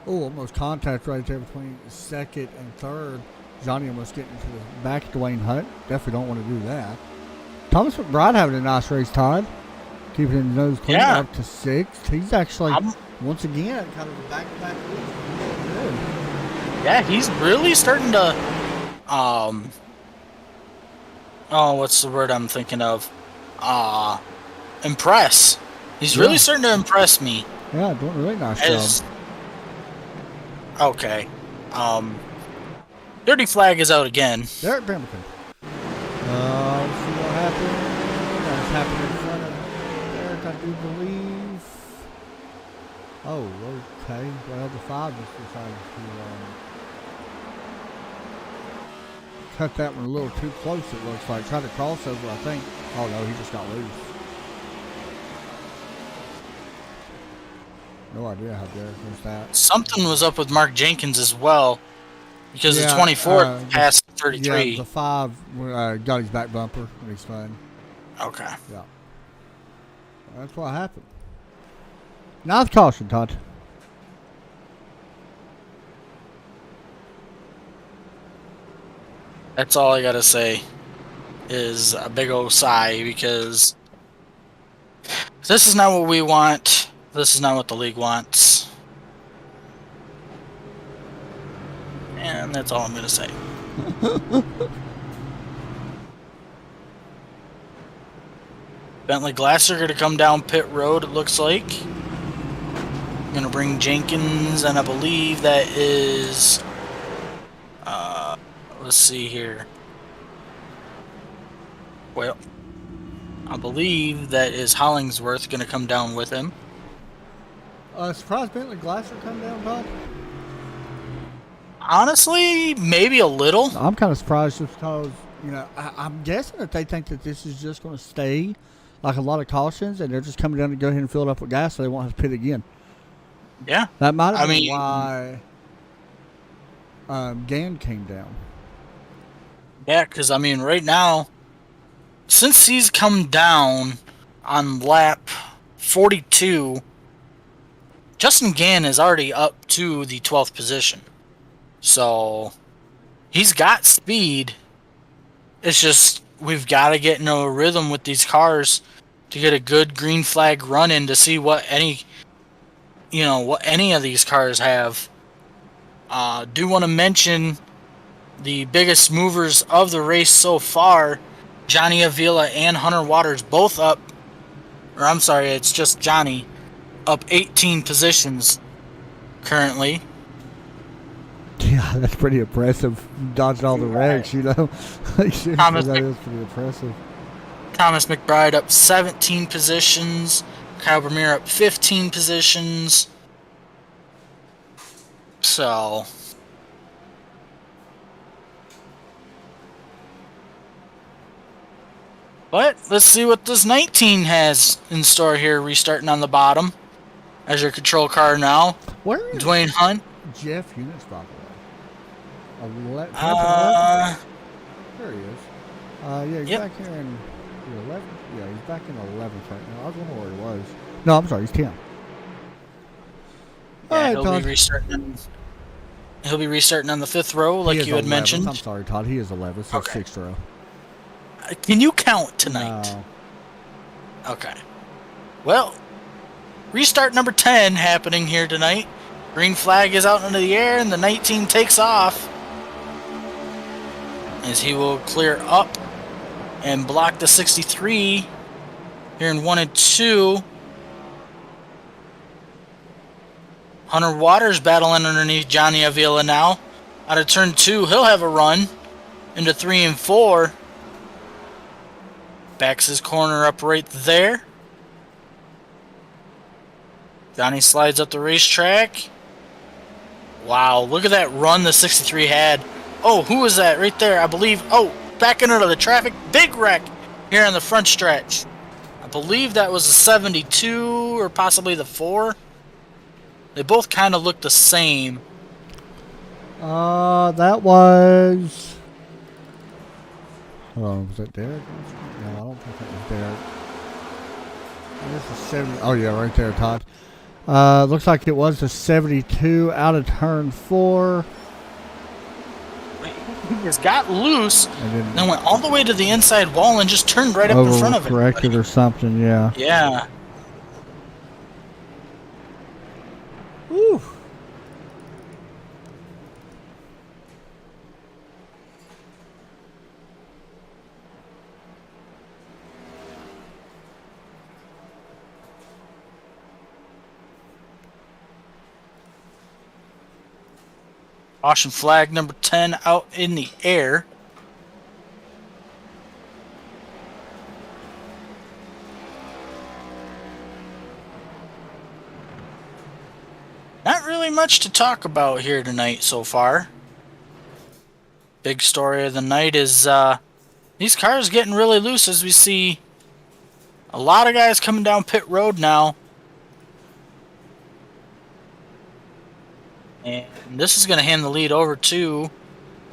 Oh, almost contact right there between second and third. Johnny almost getting to the back of Dwayne Hunt. Definitely don't want to do that. Thomas McBride having a nice race, Todd. Keeping his nose clean Yeah. up to 6th. He's actually Once again, kind of a back-to-back week. Good. Yeah, he's really starting to, what's the word I'm thinking of? Impress. He's really starting to impress me. Yeah, doing a really nice job. Okay. Dirty flag is out again. Derek Pemberton. Let's see what happened. That's happened in front of Derek, I do believe. Oh, okay. Well, the 5 just decided to cut that one a little too close, it looks like. Tried to cross over, I think. Oh, no, he just got loose. No idea how Derek missed that. Something was up with Mark Jenkins as well, because the 24 passed 33. Yeah, the 5 got his back bumper, and he's fine. Okay. Yeah. That's what happened. Ninth caution, Todd. That's all I gotta say is a big old sigh, because this is not what we want. This is not what the league wants. And that's all I'm gonna say. Bentley Glasser gonna come down pit road, it looks like. Gonna bring Jenkins, and I believe that is let's see here. Well, I believe that is Hollingsworth gonna come down with him. Surprised Bentley Glasser come down, Todd? Honestly, maybe a little. I'm kind of surprised just because, you know, I'm guessing that they think that this is just going to stay like a lot of cautions, and they're just coming down to go ahead and fill it up with gas so they won't have to pit again. Yeah. That might have been why Gann came down. Yeah, because, I mean, right now, since he's come down on lap 42, Justin Gann is already up to the 12th position. So, he's got speed. It's just, we've got to get into a rhythm with these cars to get a good green flag run in to see what any of these cars have. Do want to mention the biggest movers of the race so far, Johnny Avila and Hunter Waters both up, or I'm sorry, it's just Johnny, up 18 positions currently. Yeah, that's pretty impressive. Dodging all the wrecks, you know. That is pretty impressive. Thomas McBride up 17 positions. Kyle Vermeer up 15 positions. So, but let's see what this 19 has in store here. Restarting on the bottom as your control car now. Where is Dwayne Hunt? Jeff Eunice, by the way. There he is. Yeah, he's back here in the 11th. Yeah, he's back in the 11th right now. I was wondering where he was. No, I'm sorry, he's 10. Yeah, he'll be restarting on the 5th row, like you had 11th. mentioned. I'm sorry, Todd. He is 11th, so 6th row. Can you count tonight? No. Okay. Well, restart number 10 happening here tonight. Green flag is out into the air, and the 19 takes off as he will clear up and block the 63 here in 1 and 2. Hunter Waters battling underneath Johnny Avila now. Out of turn 2, he'll have a run into 3 and 4. Backs his corner up right there. Johnny slides up the racetrack. Wow, look at that run the 63 had. Oh, who was that right there? I believe, back into the traffic. Big wreck here on the front stretch. I believe that was the 72 or possibly the 4. They both kind of look the same. That was... Hold on, was that Derek? No, I don't think that was Derek. This is 70. Oh, yeah, right there, Todd. Looks like it was a 72 out of turn 4. He just got loose and then went all the way to the inside wall and just turned right up in front of it. Corrected or something, yeah. Yeah. Whew. Caution flag number 10 out in the air. Not really much to talk about here tonight so far. Big story of the night is these cars getting really loose as we see a lot of guys coming down pit road now. And this is going to hand the lead over to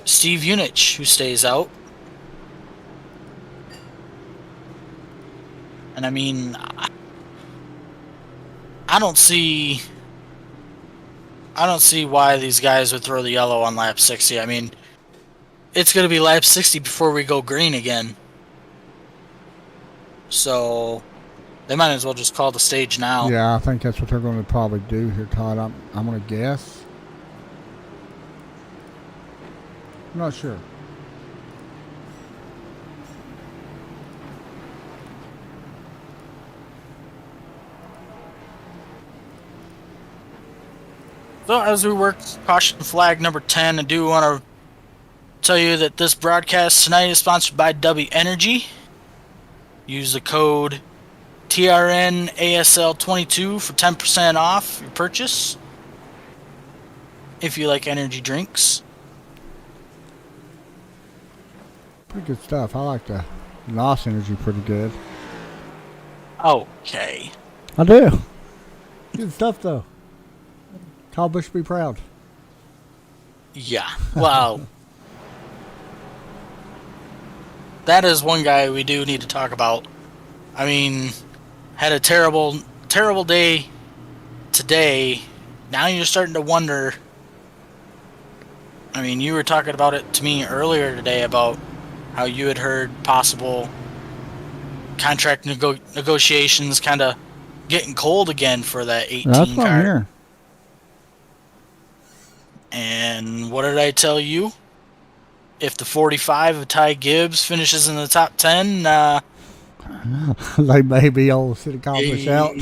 Steve Unich, who stays out. And I mean, I don't see why these guys would throw the yellow on lap 60. I mean, it's going to be lap 60 before we go green again. So they might as well just call the stage now. Yeah, I think that's what they're going to probably do here, Todd. I'm going to guess. I'm not sure. So as we work caution flag number 10, I do want to tell you that this broadcast tonight is sponsored by W Energy. Use the code TRNASL22 for 10% off your purchase if you like energy drinks. Pretty good stuff. I like the NOS energy pretty good. Okay. I do. Good stuff, though. Kyle Busch be proud. Yeah. Wow. That is one guy we do need to talk about. I mean, had a terrible day today. Now you're starting to wonder. I mean, you were talking about it to me earlier today about how you had heard possible contract negotiations kind of getting cold again for that 18 That's what car. I'm hearing. And what did I tell you? If the 45 of Ty Gibbs finishes in the top 10, they may be able to sit accomplish out.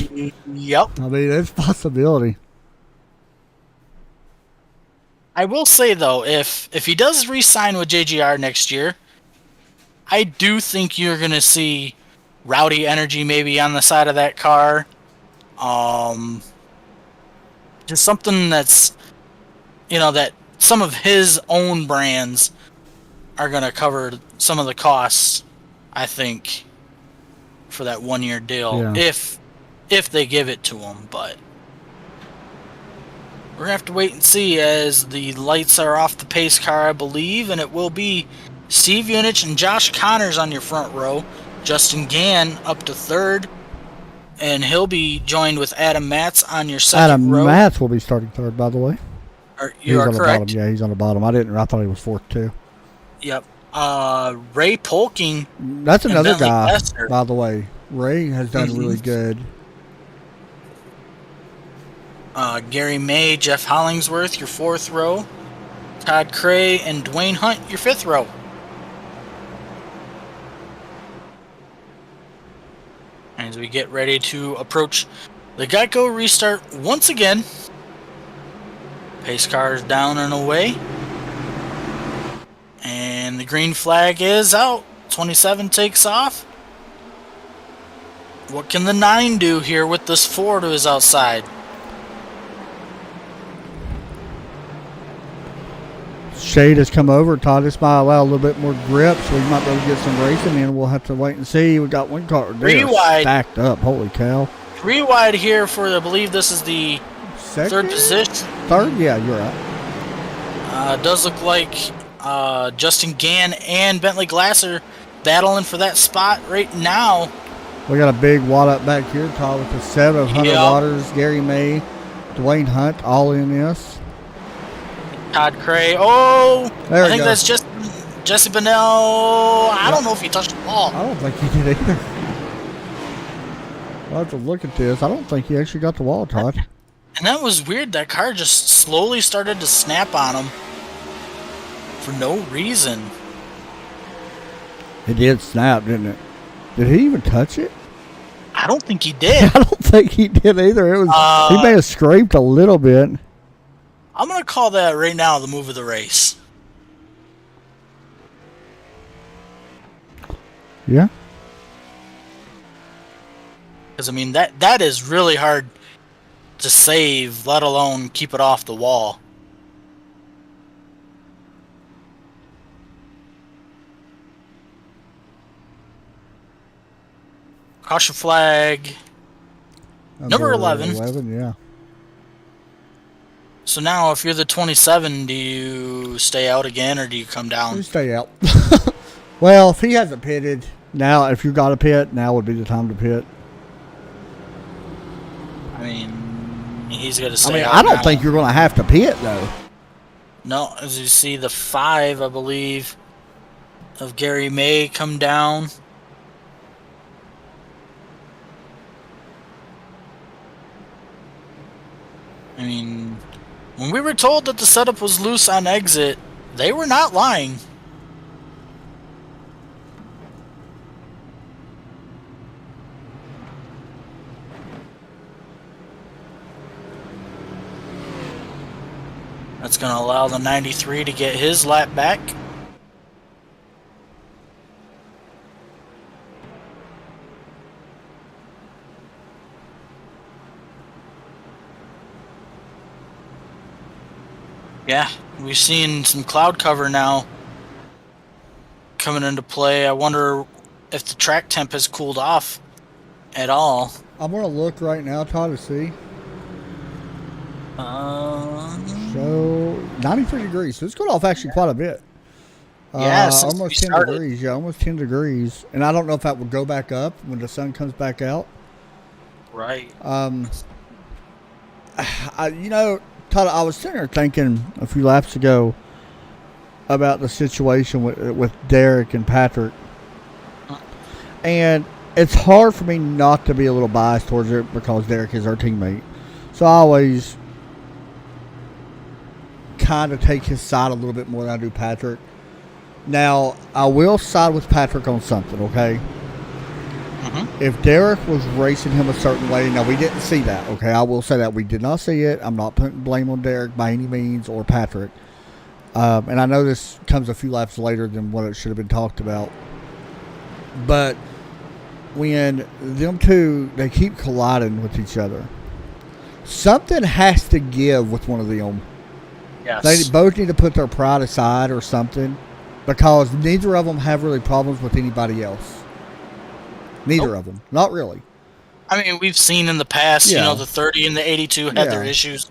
Yep. I mean, it's a possibility. I will say, though, if he does re-sign with JGR next year, I do think you're going to see rowdy energy maybe on the side of that car. Just something that's, that some of his own brands are going to cover some of the costs, I think, for that one-year deal, if they give it to him. But we're going to have to wait and see as the lights are off the pace car, I believe, and it will be Steve Unich and Josh Connors on your front row. Justin Gann up to third, and he'll be joined with Adam Matz on your second row. Adam Matz will be starting third, by the way. You are on correct. The bottom. Yeah, he's on the bottom. I thought he was fourth, too. Yep. Ray Polking. That's another guy, Lester. by the way. Ray has done really good. Gary May, Jeff Hollingsworth, your fourth row. Todd Cray and Dwayne Hunt, your fifth row. As we get ready to approach the Geico restart once again. Pace car is down and away. And the green flag is out. 27 takes off. What can the 9 do here with this 4 to his outside? Shade has come over. Todd, this might allow a little bit more grip, so we might be able to get some racing in. We'll have to wait and see. We got one car there stacked up. Holy cow. 3 wide here for, I believe this is the third position. Third? Yeah, you're right. Does look like Justin Gann and Bentley Glasser battling for that spot right now. We got a big wad up back here, Todd, with the 7 of Hunter Waters, Gary May, Dwayne Hunt, all in this. Todd Cray. Oh, there I think that's just Jesse Bennell. I don't know if he touched the ball. I don't think he did either. I'll have to look at this. I don't think he actually got the wall, Todd. And that was weird. That car just slowly started to snap on him for no reason. It did snap, didn't it? Did he even touch it? I don't think he did. I don't think he did either. It was he may have scraped a little bit. I'm going to call that right now the move of the race. Yeah. Because, I mean, that is really hard to save, let alone keep it off the wall. Caution flag. Number 11. 11, yeah. So now, if you're the 27, do you stay out again or do you come down? You stay out. Well, if he hasn't pitted, now, if you got to pit, now would be the time to pit. I mean, he's going to stay out. out I don't now. think you're going to have to pit, though. No, as you see, the 5, I believe, of Gary May come down. I mean, when we were told that the setup was loose on exit, they were not lying. That's going to allow the 93 to get his lap back. Yeah, we've seen some cloud cover now coming into play. I wonder if the track temp has cooled off at all. I'm going to look right now, Todd, to see. So 93 degrees. So it's going off actually quite a bit. Yeah, almost 10 degrees. Yeah, almost 10 degrees. And I don't know if that will go back up when the sun comes back out. Right. Todd, I was sitting there thinking a few laps ago about the situation with Derek and Patrick. And it's hard for me not to be a little biased towards it because Derek is our teammate. So I always kind of take his side a little bit more than I do Patrick. Now, I will side with Patrick on something, okay? Mm-hmm. If Derek was racing him a certain way, now we didn't see that, okay? I will say that we did not see it. I'm not putting blame on Derek by any means or Patrick. And I know this comes a few laps later than what it should have been talked about. But when them two, they keep colliding with each other, something has to give with one of them. Yes. They both need to put their pride aside or something because neither of them have really problems with anybody else. Neither of them. Not really. I mean, we've seen in the past, the 30 and the 82 had their issues.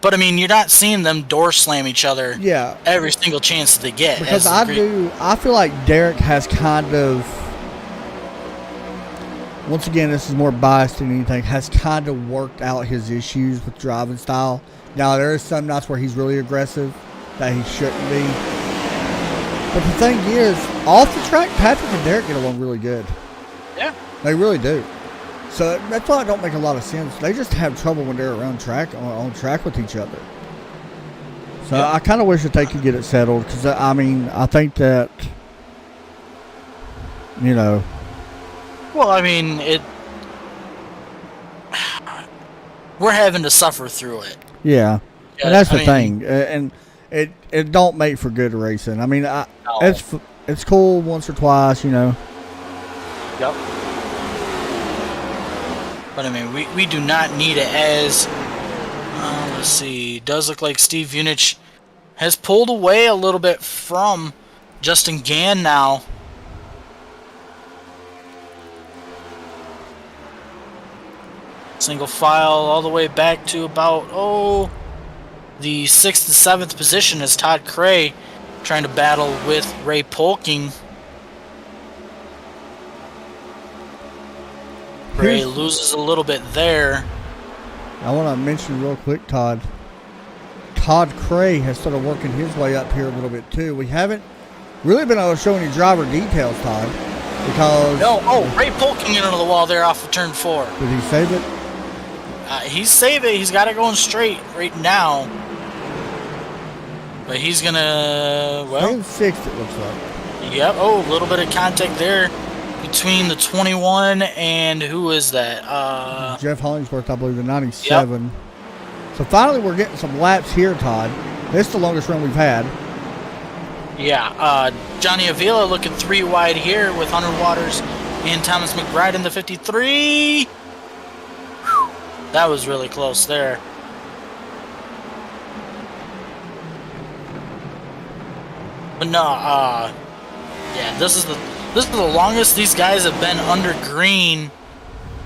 But, I mean, you're not seeing them door slam each other every single chance that they get. Because I feel like Derek has kind of, once again, this is more biased than anything, has kind of worked out his issues with driving style. Now, there is some nights where he's really aggressive that he shouldn't be. But the thing is, off the track, Patrick and Derek get along really good. Yeah. They really do. So that's why it don't make a lot of sense. They just have trouble when they're around track, on track with each other. So I kind of wish that they could get it settled because, I mean, I think that, Well, I mean, we're having to suffer through it. Yeah. And that's the thing. And it don't make for good racing. I mean, it's cool once or twice, Yep. But, I mean, we do not need it as, let's see, it does look like Steve Unich has pulled away a little bit from Justin Gann now. Single file all the way back to about, the 6th and 7th position as Todd Cray trying to battle with Ray Polking. Ray loses a little bit there. I want to mention real quick, Todd Cray has started working his way up here a little bit too. We haven't really been able to show any driver details, Todd, because... Ray Polking into the wall there off of turn 4. Did he save it? He's saving. He's got it going straight right now. But he's going to, well... sixth, it looks like. Yep. Oh, a little bit of contact there between the 21 and who is that? Jeff Hollingsworth, I believe, the 97. Yep. So finally we're getting some laps here, Todd. This is the longest run we've had. Yeah. Johnny Avila looking 3 wide here with Hunter Waters and Thomas McBride in the 53. Whew. That was really close there. But no, yeah, this is the longest these guys have been under green.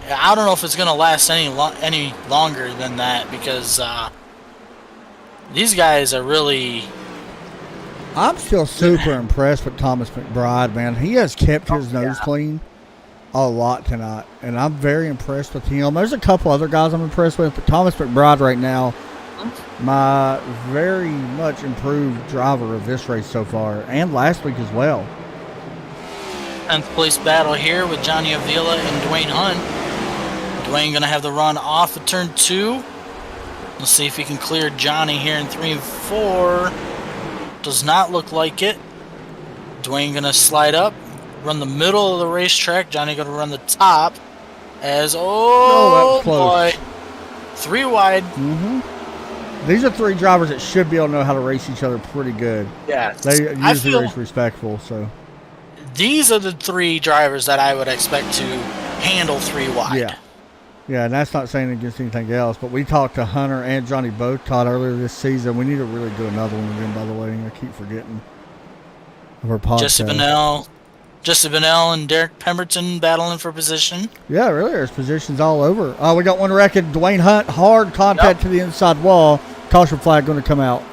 I don't know if it's gonna last any longer than that because these guys are really. I'm still super impressed with Thomas McBride, man. He has kept his nose clean a lot tonight, and I'm very impressed with him. There's a couple other guys I'm impressed with, but Thomas McBride right now, my very much improved driver of this race so far, and last week as well. 10th place battle here with Johnny Avila and Dwayne Hunt. Dwayne going to have the run off of turn 2. Let's see if he can clear Johnny here in 3 and 4. Does not look like it. Dwayne going to slide up, run the middle of the racetrack. Johnny going to run the top as, oh boy, 3 wide. These are 3 drivers that should be able to know how to race each other pretty good. Yeah. They usually race respectful, so. These are the 3 drivers that I would expect to handle 3 wide. Yeah. Yeah, and that's not saying against anything else, but we talked to Hunter and Johnny both, Todd, earlier this season. We need to really do another one with them, by the way. I keep forgetting of our podcast. Jesse Bennell and Derek Pemberton battling for position. Yeah, really, there's positions all over. We got one record. Dwayne Hunt, hard contact to the inside wall. Caution flag going to come out.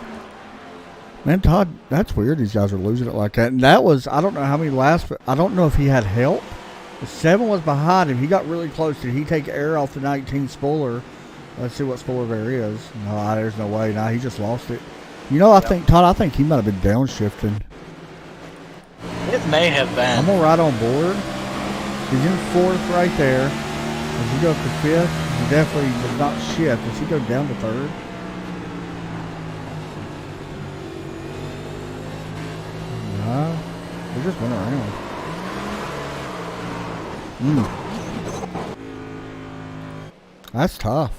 Man, Todd, that's weird. These guys are losing it like that. And that was, I don't know how many laps, but I don't know if he had help. The 7 was behind him. He got really close. Did he take air off the 19 spoiler? Let's see what spoiler there is. No, there's no way. Nah, he just lost it. You know, I think, Todd, I think he might have been downshifting. It may have been. I'm going to ride on board. He's in 4th right there. Does he go up to 5th? He definitely does not shift. Does he go down to 3rd? No. He just went around. That's tough.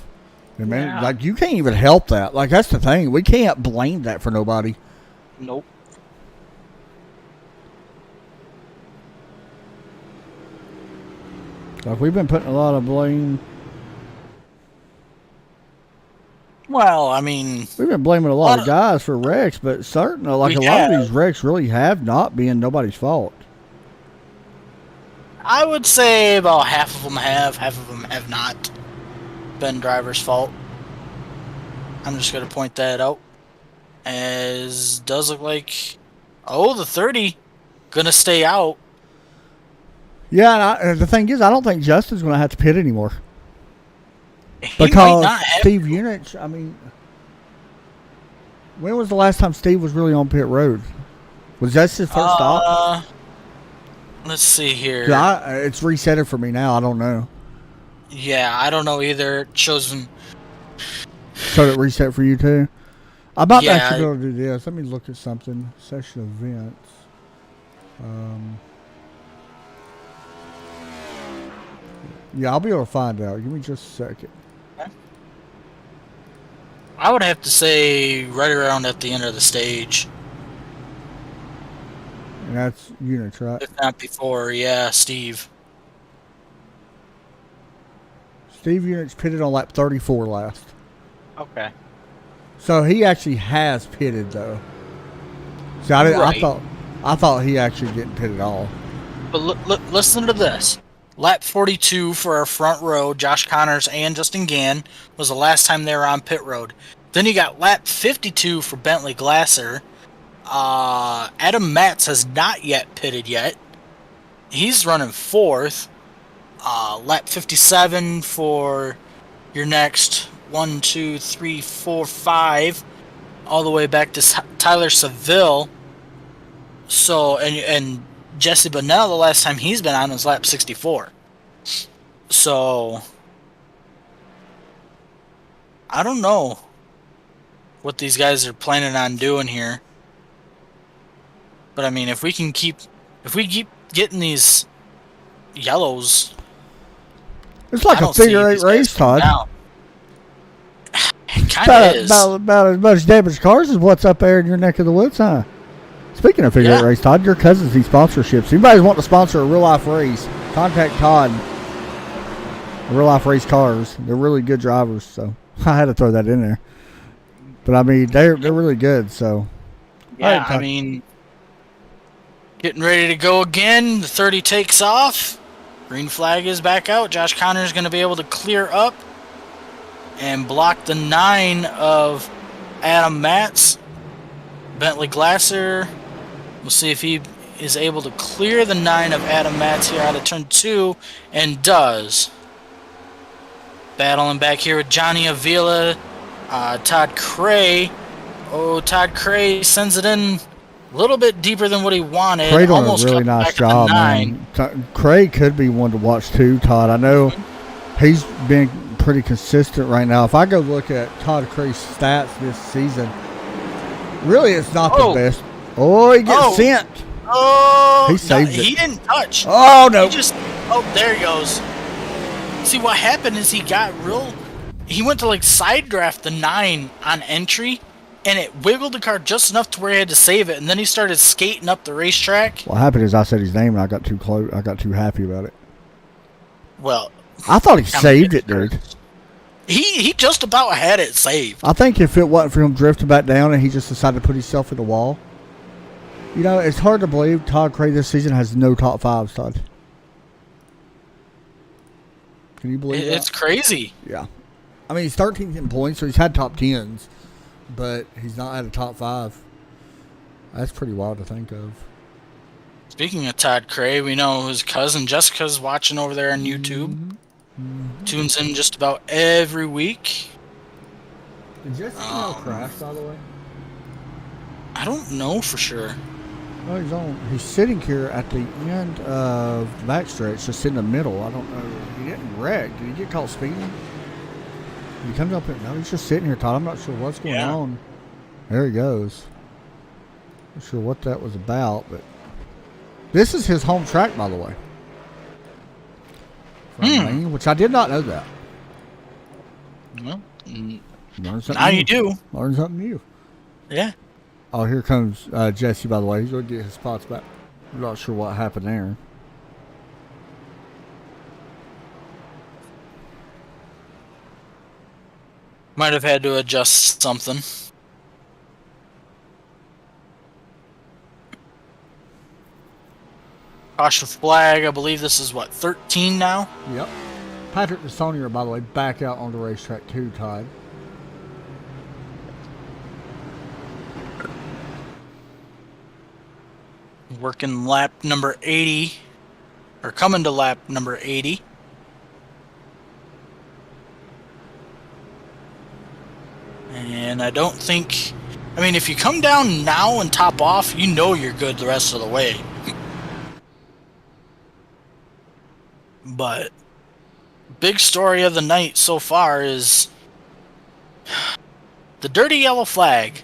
And man, like, you can't even help that. Like, that's the thing. We can't blame that for nobody. Nope. Like, we've been putting a lot of blame. Well, I mean, we've been blaming a lot of guys for wrecks, but certainly, like, a lot of these wrecks really have not been nobody's fault. I would say about half of them have not been driver's fault. I'm just going to point that out. As does look like, the 30 going to stay out. Yeah, and the thing is, I don't think Justin's going to have to pit anymore. Because Steve Unich, I mean, when was the last time Steve was really on pit road? Was that his first stop? Let's see here. It's resetted for me now. I don't know. Yeah, I don't know either. It shows him. So it reset for you too? I'm about to actually be able to do this. Let me look at something. Session events. Yeah, I'll be able to find out. Give me just a second. I would have to say right around at the end of the stage. And that's Unich, right? If not before, yeah, Steve. Steve Unich pitted on lap 34 last. Okay. So he actually has pitted though. So I thought he actually didn't pit at all. But listen to this. Lap 42 for our front row, Josh Connors and Justin Gann, was the last time they were on pit road. Then you got lap 52 for Bentley Glasser. Adam Matz has not yet pitted yet. He's running 4th. Lap 57 for your next 1, 2, 3, 4, 5, all the way back to Tyler Seville. So, and Jesse Bennell, the last time he's been on was lap 64. So, I don't know what these guys are planning on doing here. But I mean, if we keep getting these yellows, it's like a figure 8 race, Todd. It kind of is. About as much damaged cars as what's up there in your neck of the woods, huh? Speaking of figure 8 race, Todd, your cousins need sponsorships. If anybody's wanting to sponsor a real life race, contact Todd. Real life race cars. They're really good drivers, so I had to throw that in there. But I mean, they're really good, so. Yeah, I mean, getting ready to go again. The 30 takes off. Green flag is back out. Josh Connor's going to be able to clear up and block the 9 of Adam Matz. Bentley Glasser. We'll see if he is able to clear the 9 of Adam Matz here out of turn 2, and does. Battling back here with Johnny Avila, Todd Cray. Oh, Todd Cray sends it in a little bit deeper than what he wanted. Cray doing a really nice job, man. Cray could be one to watch too, Todd. I know he's been pretty consistent right now. If I go look at Todd Cray's stats this season, really it's not the best. Oh, he gets sent. Oh, he saved it. He didn't touch. Oh, no. There he goes. See, what happened is he went to like side draft the 9 on entry, and it wiggled the car just enough to where he had to save it, and then he started skating up the racetrack. What happened is I said his name and I got too close. I got too happy about it. Well, I thought he saved it, dude. He just about had it saved. I think if it wasn't for him drifting back down and he just decided to put himself in the wall, you know, it's hard to believe Todd Cray this season has no top 5s, Todd. Can you believe that? It's crazy. Yeah. I mean, he's 13th in points, so he's had top 10s, but he's not had a top 5. That's pretty wild to think of. Speaking of Todd Cray, we know his cousin Jessica's watching over there on YouTube. Tunes in just about every week. Did Jessica crash, by the way? I don't know for sure. Well, he's sitting here at the end of the backstretch, just in the middle. I don't know. He didn't wreck. Did he get caught speeding? He comes up and no, he's just sitting here, Todd. I'm not sure what's going on. There he goes. Not sure what that was about, but this is his home track, by the way. Maine, which I did not know that. Well, now you do. Learn something new. Yeah. Oh, here comes Jesse, by the way. He's going to get his spots back. I'm not sure what happened there. Might have had to adjust something. Caution flag, I believe this is, 13 now? Yep. Patrick DeSaunier, by the way, back out on the racetrack too, Todd. Working lap number 80, or coming to lap number 80. And I don't think, I mean, if you come down now and top off, you know you're good the rest of the way. But big story of the night so far is the dirty yellow flag.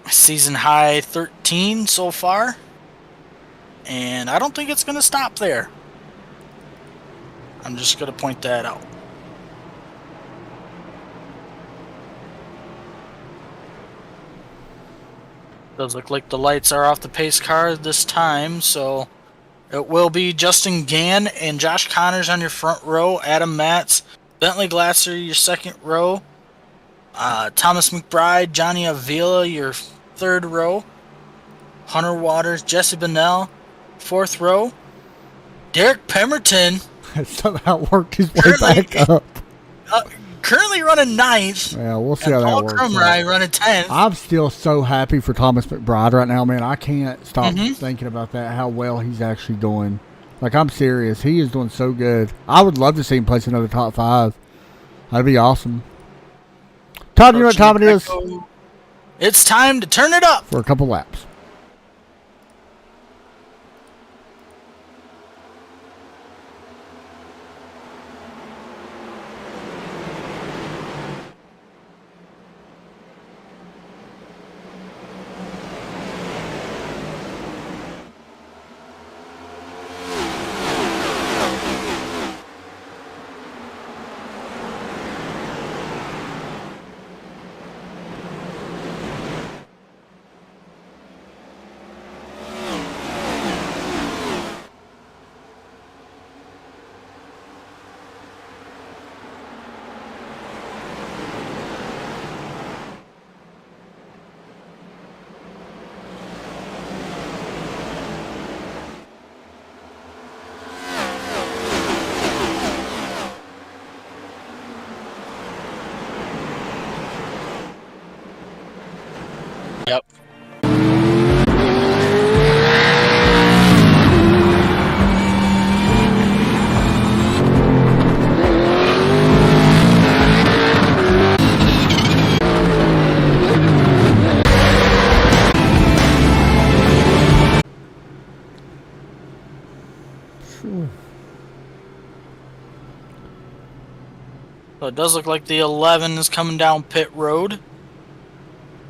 Season high 13 so far, and I don't think it's going to stop there. I'm just going to point that out. Does look like the lights are off the pace car this time, so it will be Justin Gann and Josh Connors on your front row, Adam Matz, Bentley Glasser your second row, Thomas McBride, Johnny Avila your third row, Hunter Waters, Jesse Bennell, fourth row, Derek Pemberton somehow worked his way back up. Currently running 9th. Yeah, we'll see how that works. Paul Crumry running 10th. I'm still so happy for Thomas McBride right now, man. I can't stop thinking about that, how well he's actually doing. Like, I'm serious. He is doing so good. I would love to see him place another top 5. That'd be awesome. Todd, you know what time it is? It's time to turn it up. For a couple laps. So it does look like the 11 is coming down pit road.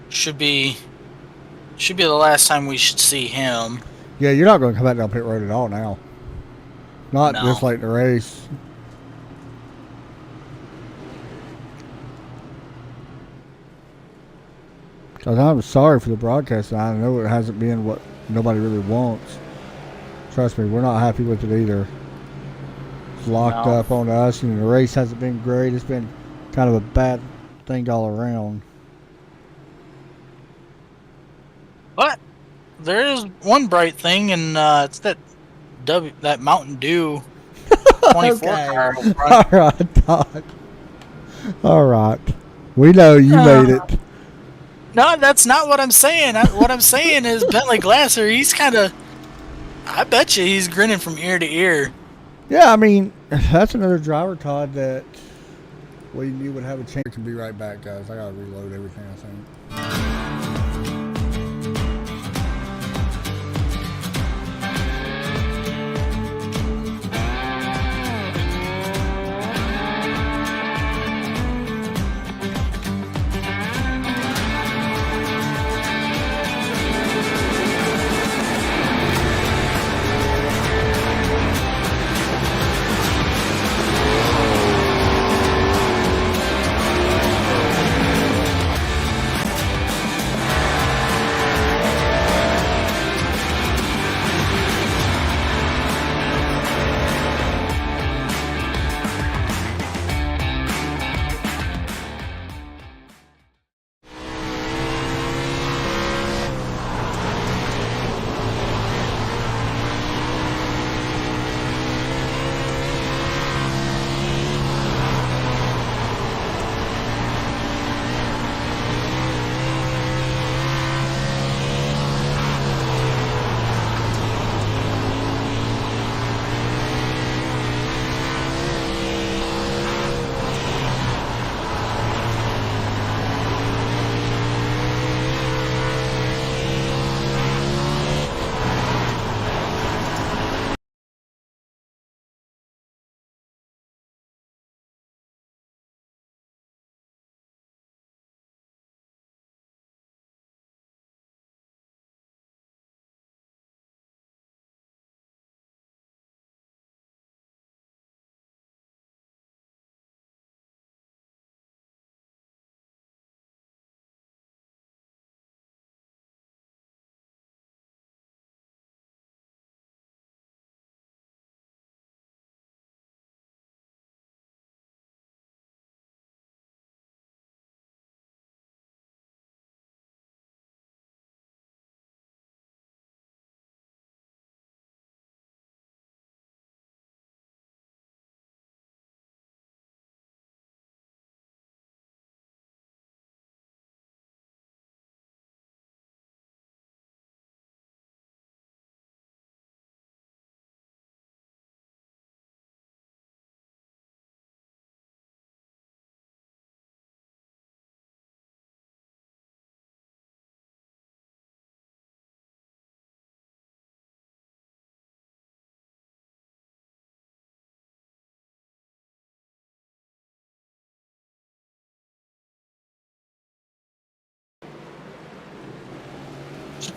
Should be the last time we should see him. Yeah, you're not going to come back down pit road at all now. Not No. this late in the race. Because I'm sorry for the broadcast. I know it hasn't been what nobody really wants. Trust me, we're not happy with it either. It's locked up on us, and the race hasn't been great. It's been kind of a bad thing all around. But there is one bright thing, and it's that Mountain Dew 24 Okay. car. All right, Todd. All right. We know you made it. No, that's not what I'm saying. What I'm saying is Bentley Glasser, he's kind of... I bet you he's grinning from ear to ear. Yeah, I mean, that's another driver, Todd, that we knew would have a chance. To be right back, guys. I got to reload everything, I think.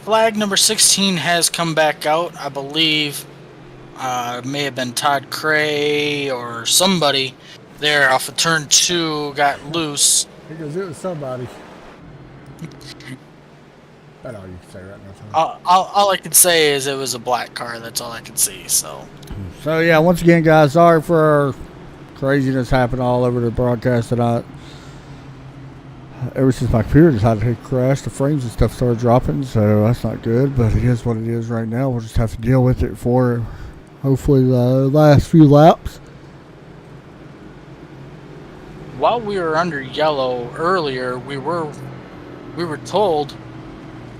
Flag number 16 has come back out. I believe it may have been Todd Cray or somebody there off of turn 2 got loose. Because it was somebody. That's all you can say right now. All I can say is it was a black car. That's all I can see. So yeah, once again, guys, sorry for our craziness happening all over the broadcast tonight. Ever since my computer decided to crash, the frames and stuff started dropping, so that's not good, but it is what it is right now. We'll just have to deal with it for hopefully the last few laps. while we were under yellow earlier, we were told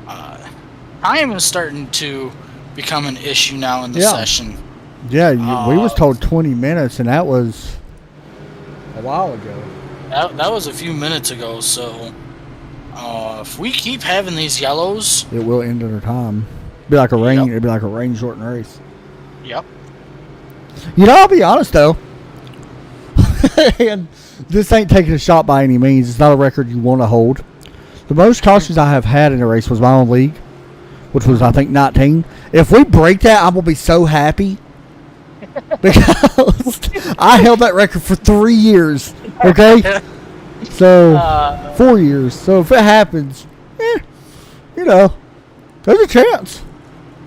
time is starting to become an issue now in the session. Yeah, we was told 20 minutes, and that was a while ago. That was a few minutes ago, so if we keep having these yellows, it will end in our time. Be like a rain. It'd be like a rain shortened race. Yep. You know, I'll be honest though. and this ain't taking a shot by any means. It's not a record you want to hold. The most cautions I have had in a race was my own league, which was, I think, 19. If we break that, I'm going to be so happy. Because I held that record for 3 years. Okay? So, 4 years. So, if it happens, you know, there's a chance.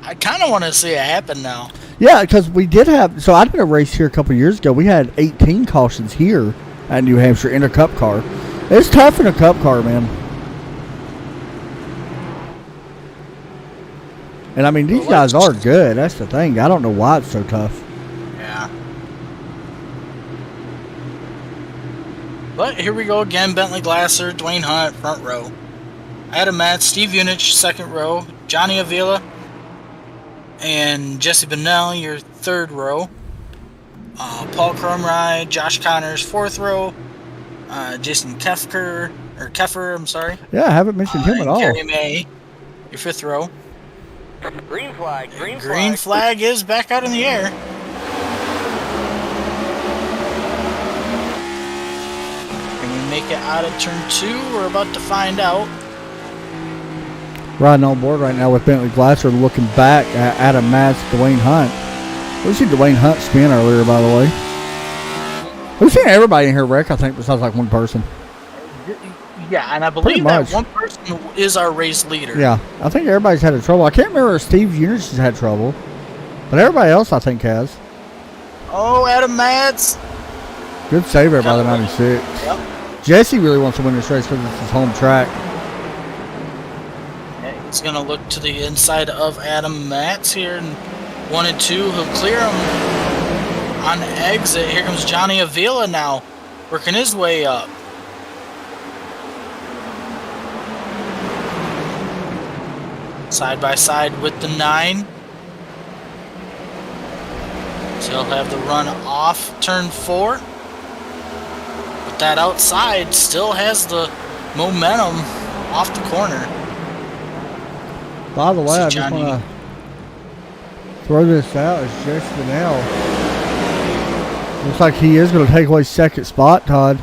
I kind of want to see it happen now. Yeah, because we did have... So, I did a race here a couple years ago. We had 18 cautions here at New Hampshire in a cup car. It's tough in a cup car, man. And, I mean, these guys are good. That's the thing. I don't know why it's so tough. Yeah. But here we go again. Bentley Glasser, Dwayne Hunt, front row. Adam Matz, Steve Unich, second row. Johnny Avila and Jesse Bennell, your third row. Paul Cromrye, Josh Connors, fourth row. Jason Keffer, I'm sorry. Yeah, I haven't mentioned him at all. Gary May, your fifth row. Green flag. Green flag is back out in the air. Can we make it out of turn 2? We're about to find out. Riding on board right now with Bentley Glasser, looking back at Adam Matz, Dwayne Hunt. We've seen Dwayne Hunt spin earlier, by the way. We've seen everybody in here wreck, I think, besides like one person. Yeah, and I believe that one person is our race leader. Yeah, I think everybody's had trouble. I can't remember if Steve Unich has had trouble, but everybody else I think has. Oh, Adam Matz. Good save there by the 96. Yep. Jesse really wants to win this race because it's his home track. Yeah, he's going to look to the inside of Adam Matz here. And 1 and 2, he'll clear him on exit. Here comes Johnny Avila now, working his way up. Side by side with the 9. So he'll have the run off turn 4. But that outside still has the momentum off the corner. By the way, I just want to throw this out as Jesse Bennell. Looks like he is going to take away second spot, Todd.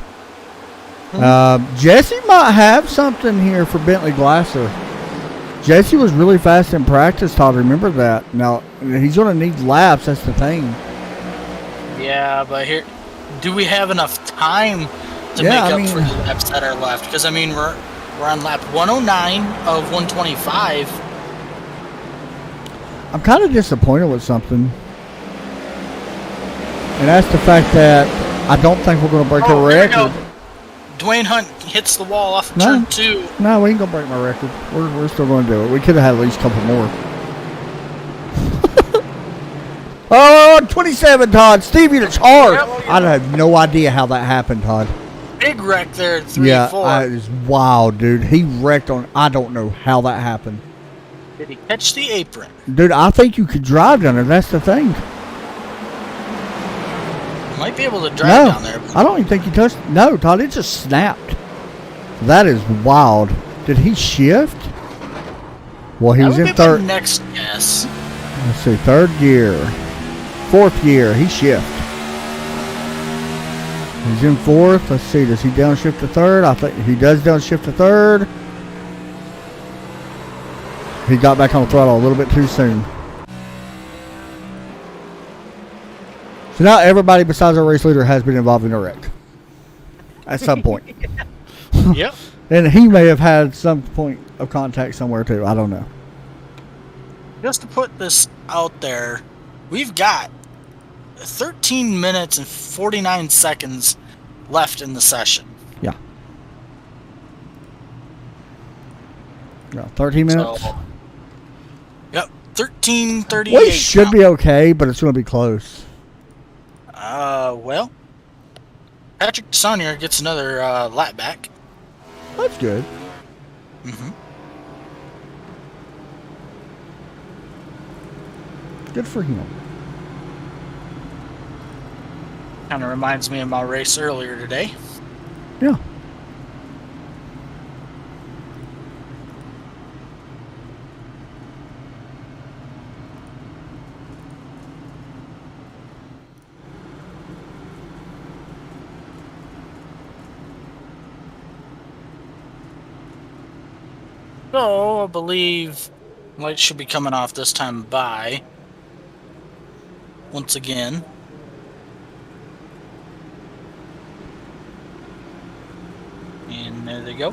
Jesse might have something here for Bentley Glasser. Jesse was really fast in practice, Todd. Remember that. Now, he's going to need laps. That's the thing. Yeah, but here, do we have enough time to make up for the laps that are left? Because, I mean, we're on lap 109 of 125. I'm kind of disappointed with something. And that's the fact that I don't think we're going to break a record. Dwayne Hunt hits the wall off turn 2. No, we ain't going to break my record. We're still going to do it. We could have had at least a couple more. Oh, 27, Todd. Steve Unich hard. I have no idea how that happened, Todd. Big wreck there at 3 and 4. Yeah, it is wild, dude. He wrecked on... I don't know how that happened. Did he catch the apron? Dude, I think you could drive down there. That's the thing. Might be able to drive down there. I don't even think he touched... No, Todd, it just snapped. That is wild. Did he shift? Well, he was in third... next guess. Let's see, third gear. Fourth gear, he shift. He's in fourth. Let's see, does he downshift to third? I think he does downshift to third. He got back on the throttle a little bit too soon. So now everybody besides our race leader has been involved in a wreck. At some point. Yep. And he may have had some point of contact somewhere too. I don't know. Just to put this out there, we've got 13 minutes and 49 seconds left in the session. Yeah. Yeah, 13 minutes. So, yep, 13:38. We should be okay, but it's going to be close. Well, Patrick Sonnier gets another lap back. That's good. Mm-hmm. Good for him. Kind of reminds me of my race earlier today. Yeah. So, I believe lights should be coming off this time by. Once again. And there they go.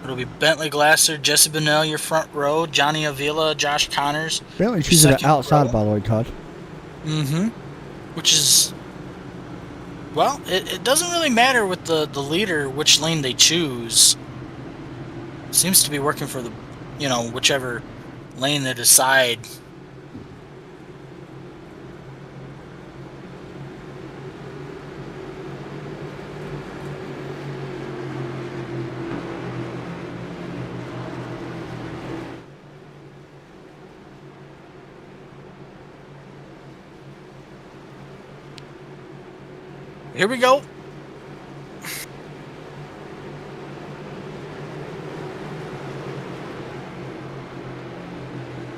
It'll be Bentley Glasser, Jesse Bennell, your front row, Johnny Avila, Josh Connors. Bentley choosing it outside, by the way, Todd. Mm-hmm. Which is... Well, it doesn't really matter with the leader which lane they choose. Seems to be working for the, whichever lane they decide. Here we go.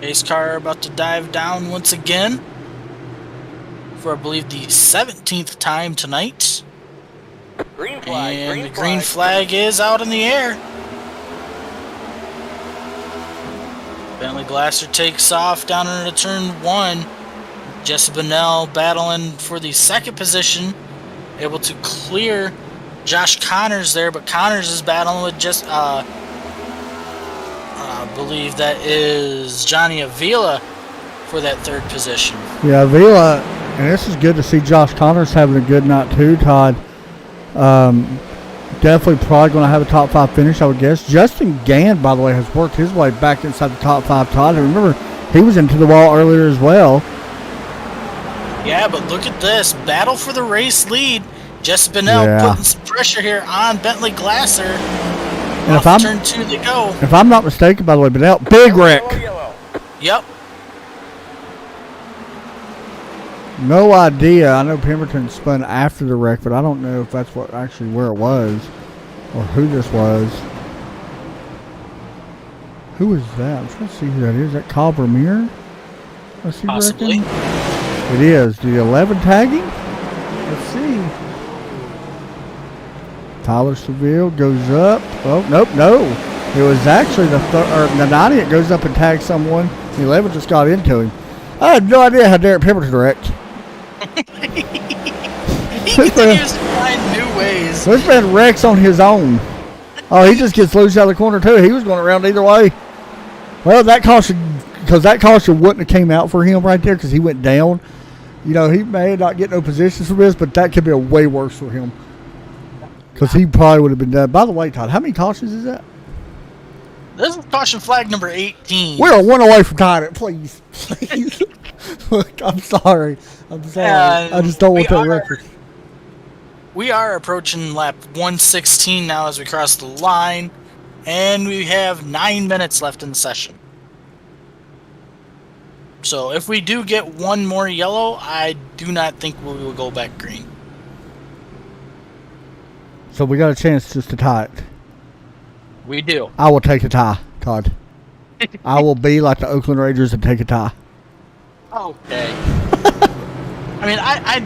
Ace car about to dive down once again for, I believe, the 17th time tonight. Green flag. And the green flag is out in the air. Bentley Glasser takes off down into turn 1. Jesse Bennell battling for the second position. Able to clear Josh Connors there, but Connors is battling with I believe that is Johnny Avila for that third position. Yeah, Avila, and this is good to see Josh Connors having a good night too, Todd. Definitely probably going to have a top 5 finish, I would guess. Justin Gann, by the way, has worked his way back inside the top 5, Todd. And remember, he was into the wall earlier as well. Yeah, but look at this. Battle for the race lead. Jesse Bennell putting some pressure here on Bentley Glasser. And if turn 2 they go. If I'm not mistaken, by the way, Bennell, big wreck. Yep. No idea. I know Pemberton spun after the wreck, but I don't know if that's where it was or who this was. Who is that? I'm trying to see who that is. Is that Kyle Vermeer? Possibly. It is. The 11 tagging? Let's see. Tyler Seville goes up. Oh, nope, no. It was actually the 90 that goes up and tags someone. The 11 just got into him. I had no idea how Derek Pemberton wrecked. He continues to find new ways. This man wrecks on his own. Oh, he just gets loose out of the corner, too. He was going around either way. Well, that caution wouldn't have came out for him right there because he went down. He may not get no positions for this, but that could be a way worse for him. Because he probably would have been done. By the way, Todd, how many cautions is that? This is caution flag number 18. We're one away from tying it, please. Please. Look, I'm sorry. I just don't want that record. We are approaching lap 116 now as we cross the line. And we have 9 minutes left in the session. So if we do get one more yellow, I do not think we will go back green. So we got a chance just to tie it. We do. I will take a tie, Todd. I will be like the Oakland Raiders and take a tie. Okay. I mean, I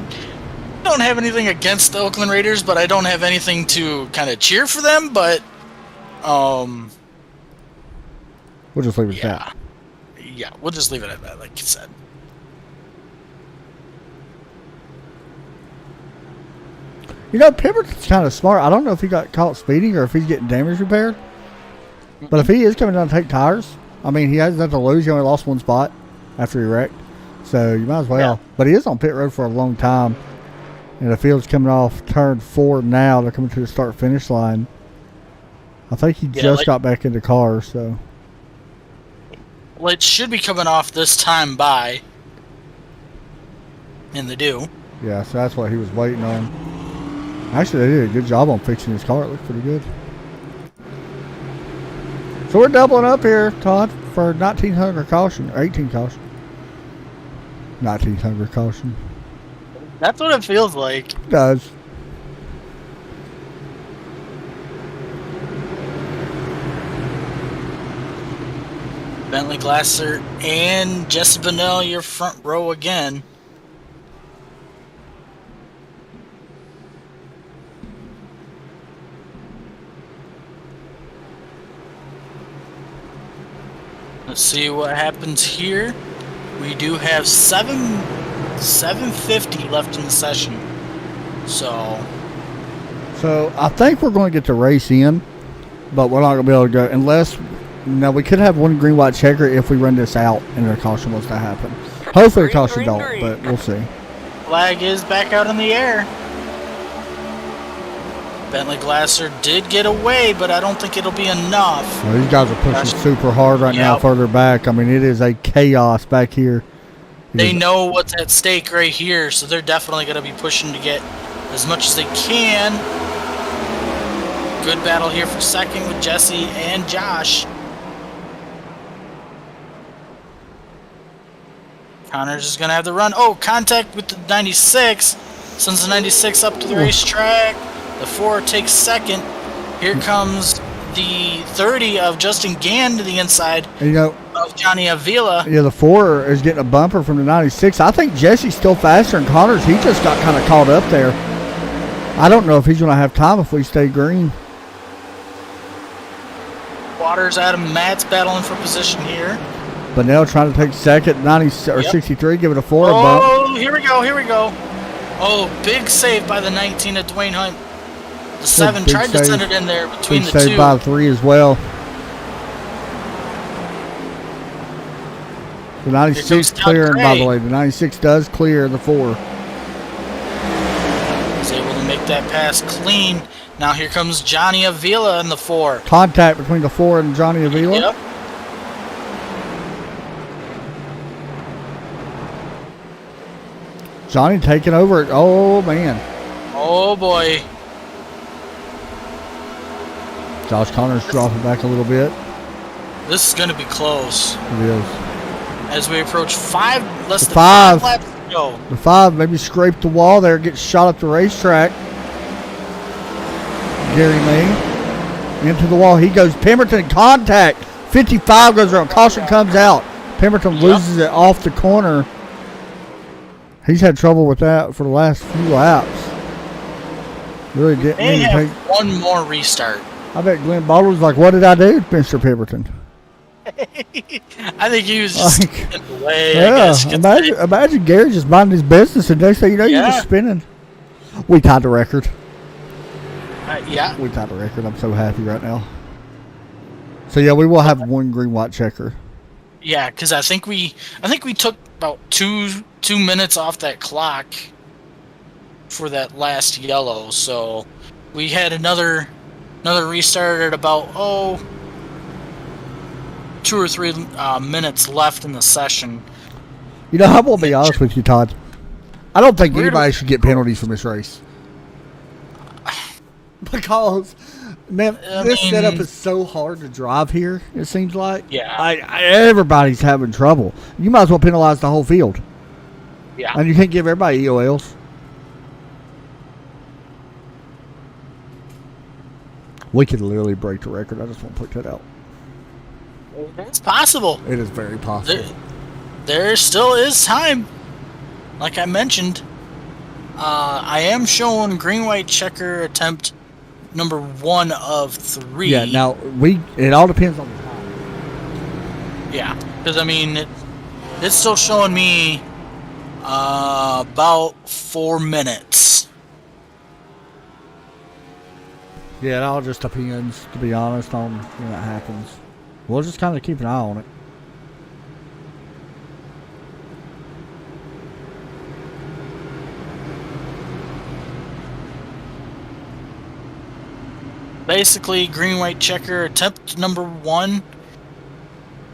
don't have anything against the Oakland Raiders, but I don't have anything to kind of cheer for them, but we'll just leave it at that. Yeah, we'll just leave it at that, like you said. Pemberton's kind of smart. I don't know if he got caught speeding or if he's getting damage repaired. But if he is coming down to take tires, I mean, he has nothing to lose. He only lost one spot after he wrecked. So you might as well. Yeah. But he is on pit road for a long time. And the field's coming off turn 4 now. They're coming to the start-finish line. I think he just got back in the car, so. Well, it should be coming off this time by. And they do. Yeah, so that's what he was waiting on. Actually, they did a good job on fixing his car. It looked pretty good. So we're doubling up here, Todd, for 1900 caution, or 18 caution. 1900 caution. That's what it feels like. It does. Bentley Glasser and Jesse Bennell, your front row again. Let's see what happens here. We do have 7:50 left in the session. So I think we're going to get the race in, but we're not going to be able to go unless. No, we could have one green white checker if we run this out and the caution was to happen. Hopefully the caution don't, but we'll see. Flag is back out in the air. Bentley Glasser did get away, but I don't think it'll be enough. Well, these guys are pushing super hard right now further back. I mean, it is a chaos back here. They know what's at stake right here, so they're definitely going to be pushing to get as much as they can. Good battle here for second with Jesse and Josh. Connors is going to have the run. Oh, contact with the 96. Sends the 96 up to the racetrack. The 4 takes second. Here comes the 30 of Justin Gann to the inside of Johnny Avila. Yeah, the 4 is getting a bumper from the 96. I think Jesse's still faster than Connors. He just got kind of caught up there. I don't know if he's going to have time if we stay green. Waters, Adam Matz battling for position here. Bunnell trying to take second, 90 or 63, give it a 4 bump. Oh, here we go. Oh, big save by the 19 of Dwayne Hunt. The 7 tried to send it in there between the 2. Big save by the 3 as well. The 96 clearing, by the way. The 96 does clear the 4. He's able to make that pass clean. Now here comes Johnny Avila in the 4. Contact between the 4 and Johnny Avila. Yep. Johnny taking over it. Oh, man. Oh, boy. Josh Connors dropping back a little bit. This is going to be close. It is. As we approach less than 5 laps to go. The 5 maybe scraped the wall there, gets shot up the racetrack. Gary Lee into the wall. He goes. Pemberton contact. 55 goes around. Caution comes out. Pemberton loses it off the corner. He's had trouble with that for the last few laps. Really didn't. They have one more restart. I bet Glenn Baldwin's like, "What did I do, Mr. Pemberton?" I think he was just in the way. Yeah, imagine Gary just minding his business, and next thing you know, you're just spinning. We tied the record. Yeah, we tied the record. I'm so happy right now. So yeah, we will have one green white checker. Yeah, because I think we took about two minutes off that clock for that last yellow. So we had another restart at about 2 or 3 minutes left in the session. You know, I'm gonna be honest with you, Todd. I don't think anybody should get penalties from this race. Because, man, this setup is so hard to drive here, it seems like. Yeah. Everybody's having trouble. You might as well penalize the whole field. Yeah. And you can't give everybody EOLs. We could literally break the record. I just want to point that out. It's possible. It is very possible. There still is time. Like I mentioned, I am showing green-white checker attempt number 1 of 3. Yeah, now, it all depends on the time. Yeah, because, I mean, it's still showing me about 4 minutes. Yeah, it all just depends, to be honest, on when that happens. We'll just kind of keep an eye on it. Basically, green-white checker attempt number 1,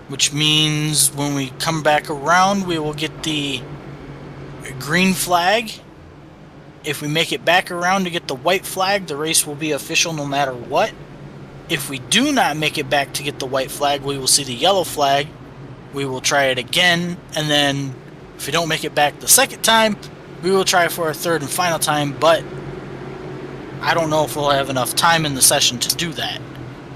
which means when we come back around, we will get the green flag. If we make it back around to get the white flag, the race will be official no matter what. If we do not make it back to get the white flag, we will see the yellow flag. We will try it again, and then if we don't make it back the second time, we will try for a third and final time, but I don't know if we'll have enough time in the session to do that.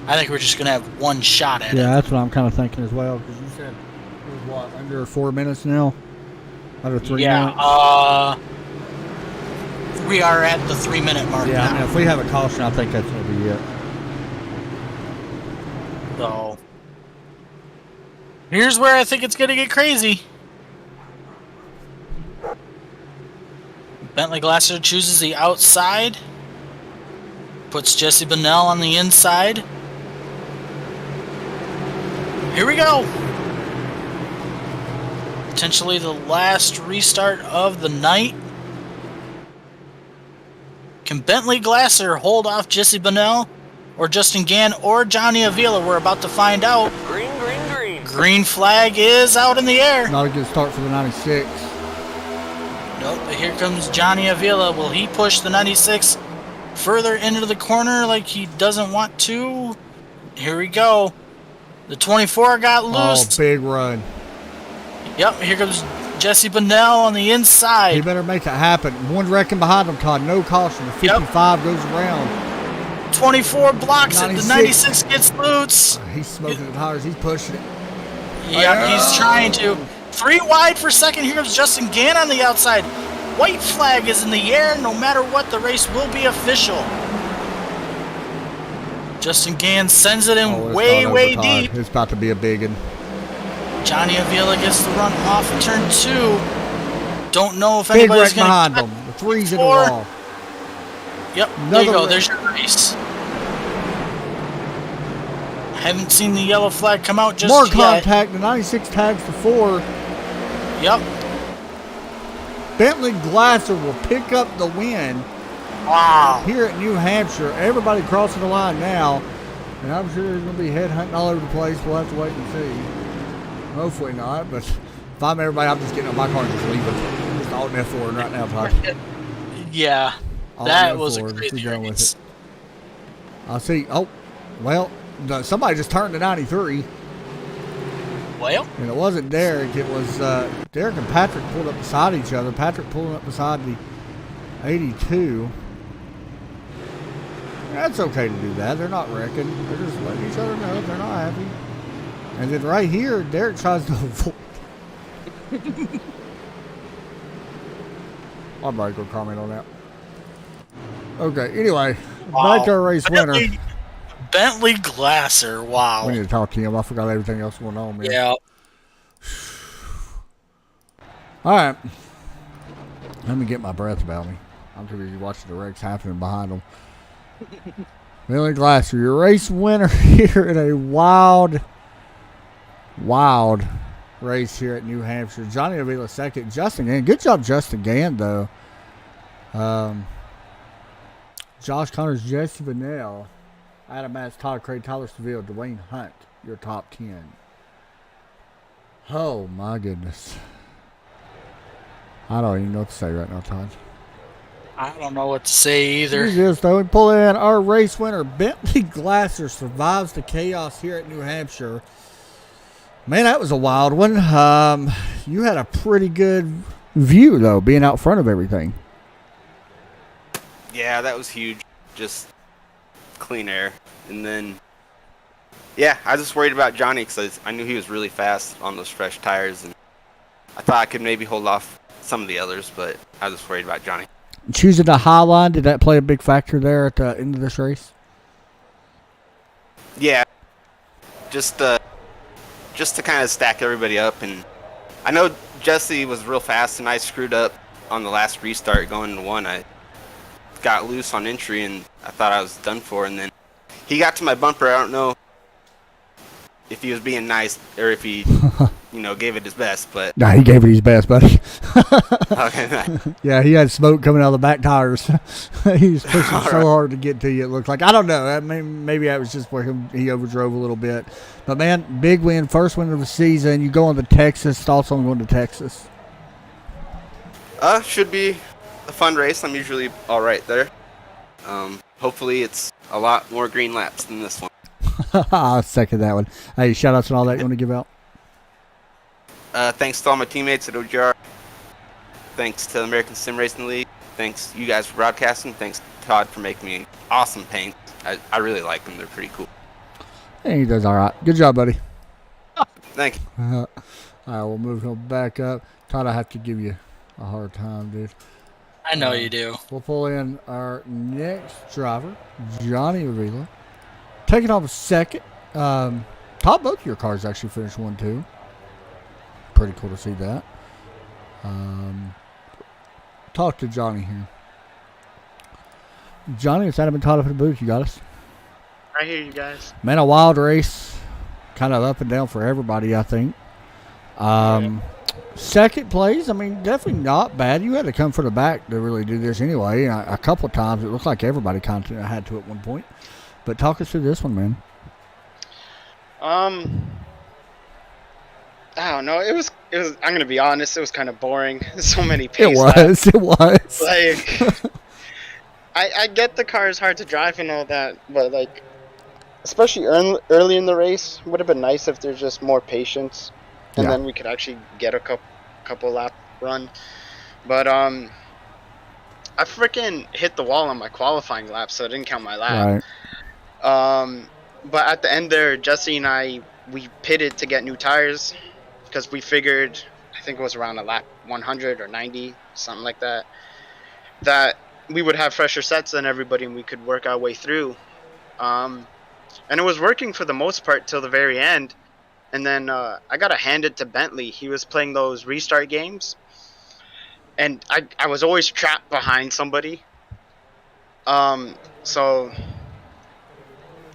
I think we're just going to have one shot at it. Yeah, that's what I'm kind of thinking as well, because you said it was, under 4 minutes now? Under 3 minutes? Yeah, we are at the 3-minute mark now. I mean, if we have a caution, I think that's going to be it. So, Here's where I think it's going to get crazy. Bentley Glasser chooses the outside. Puts Jesse Bunnell on the inside. Here we go. Potentially the last restart of the night. Can Bentley Glasser hold off Jesse Bunnell or Justin Gann or Johnny Avila? We're about to find out. Green, green, green. Green flag is out in the air. Not a good start for the 96. Nope, but here comes Johnny Avila. Will he push the 96 further into the corner like he doesn't want to? Here we go. The 24 got loose. Oh, big run. Yep, here comes Jesse Bunnell on the inside. He better make it happen. One wrecking behind him, Todd. No caution. The 55 goes around. 24 blocks 96. it. The 96 gets loose. He's smoking the tires. He's pushing it. Yep, he's trying to. 3 wide for second. Here comes Justin Gann on the outside. White flag is in the air. No matter what, the race will be official. Justin Gann sends it in way deep. It's about to be a big one. Johnny Avila gets the run off of turn 2. Don't know if Big anybody's wreck going behind them. The 3's in the wall. Yep, there you go. There's your race. Haven't seen the yellow flag come out just More yet. contact. The 96 tags to 4. Yep. Bentley Glasser will pick up the win. Wow. Here at New Hampshire. Everybody crossing the line now. And I'm sure there's going to be headhunting all over the place. We'll have to wait and see. Hopefully not. But if I'm everybody, I'm just getting on my car and just leaving. Just alt F4 right now, Todd. Yeah. That was a crazy race. I'll see. Oh, well, somebody just turned to 93. Well. And it wasn't Derek. It was Derek and Patrick pulled up beside each other. Patrick pulling up beside the 82. That's okay to do that. They're not wrecking. They're just letting each other know they're not happy. And then right here, Derek tries to avoid. I'm not going to comment on that. Okay, anyway, back to our race winner. Bentley Glasser, wow. We need to talk to him. I forgot everything else going on, man. Yeah. All right. Let me get my breath about me. I'm too busy watching the wrecks happening behind them. Bentley Glasser, your race winner here in a wild race here at New Hampshire. Johnny Avila second. Justin Gann. Good job, Justin Gann, though. Josh Connors, Jesse Bunnell, Adam Matz, Todd Craig, Tyler Seville, Dwayne Hunt, your top 10. Oh, my goodness. I don't even know what to say right now, Todd. I don't know what to say either. Here it is, though. We pull in our race winner. Bentley Glasser survives the chaos here at New Hampshire. Man, that was a wild one. You had a pretty good view, though, being out front of everything. Yeah, that was huge. Just clean air. And then, yeah, I was just worried about Johnny because I knew he was really fast on those fresh tires. And I thought I could maybe hold off some of the others, but I was just worried about Johnny. Choosing the high line, did that play a big factor there at the end of this race? Yeah, just to kind of stack everybody up. And I know Jesse was real fast, and I screwed up on the last restart going into 1. I got loose on entry, and I thought I was done for. And then he got to my bumper. I don't know if he was being nice or if he, gave it his best. But nah, he gave it his best, buddy. Okay. Yeah, he had smoke coming out of the back tires. He was pushing so hard to get to you. It looked like, I don't know. Maybe that was just where he overdrove a little bit. But man, big win, first win of the season. You go on to Texas. Thoughts on going to Texas? Should be a fun race. I'm usually all right there. Hopefully it's a lot more green laps than this one. I'll second that one. Hey, shout outs and all that you want to give out? Thanks to all my teammates at OGR. Thanks to the American Sim Racing League. Thanks you guys for broadcasting. Thanks Todd for making me awesome paint. I really like them. They're pretty cool. Hey, he does all right. Good job, buddy. Thank you. All right, we'll move him back up. Todd, I have to give you a hard time, dude. I know you do. We'll pull in our next driver, Johnny Avila. Taking off second. Todd, both of your cars actually finished 1-2. pretty cool to see that. Talk to Johnny here. Johnny, it's Adam and Todd up in the booth. You got us? I hear you guys. Man, a wild race. Kind of up and down for everybody, I think. Second place, I mean, definitely not bad. You had to come from the back to really do this anyway. A couple of times, it looked like everybody kind of had to at one point. But talk us through this one, man. I don't know. It was. I'm gonna be honest. It was kind of boring. So many pace laps. It was. Like, I get the car is hard to drive and all that, but like, especially early in the race, would have been nice if there's just more patience, and then we could actually get a couple lap run. But I freaking hit the wall on my qualifying lap, so I didn't count my lap. Right. But at the end there, Jesse and I, we pitted to get new tires because we figured, I think it was around a lap 100 or 90, something like that, that we would have fresher sets than everybody and we could work our way through. And it was working for the most part till the very end. And then I got to hand it to Bentley. He was playing those restart games. And I was always trapped behind somebody. So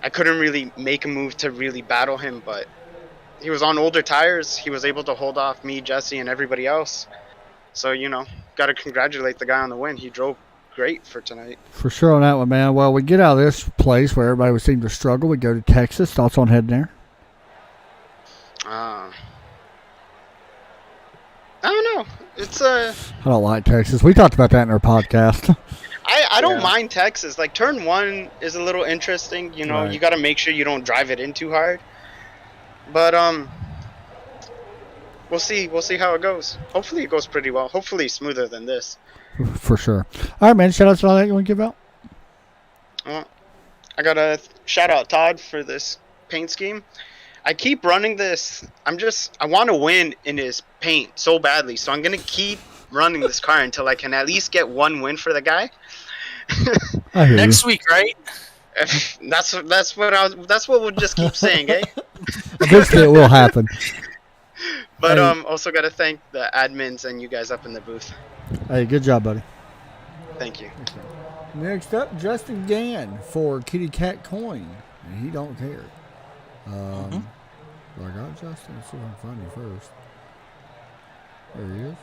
I couldn't really make a move to really battle him, but he was on older tires. He was able to hold off me, Jesse, and everybody else. So, you know, got to congratulate the guy on the win. He drove great for tonight. For sure on that one, man. Well, we get out of this place where everybody would seem to struggle. We go to Texas. Thoughts on heading there? I don't know. It's I don't like Texas. We talked about that in our podcast. I don't mind Texas. Like, turn one is a little interesting. You know, you got to make sure you don't drive it in too hard. But we'll see. We'll see how it goes. Hopefully it goes pretty well. Hopefully smoother than this. For sure. All right, man. Shout outs to all that you want to give out? Well, I got to shout out Todd for this paint scheme. I keep running this. I want to win in his paint so badly. So I'm going to keep running this car until I can at least get one win for the guy. Next week, right? That's what we'll just keep saying, eh? Eventually it will happen. But also got to thank the admins and you guys up in the booth. Hey, good job, buddy. Thank you. Next up, Justin Gann for Kitty Cat Coin. And he don't care. I got Justin. Let's see if I can find him first. There he is.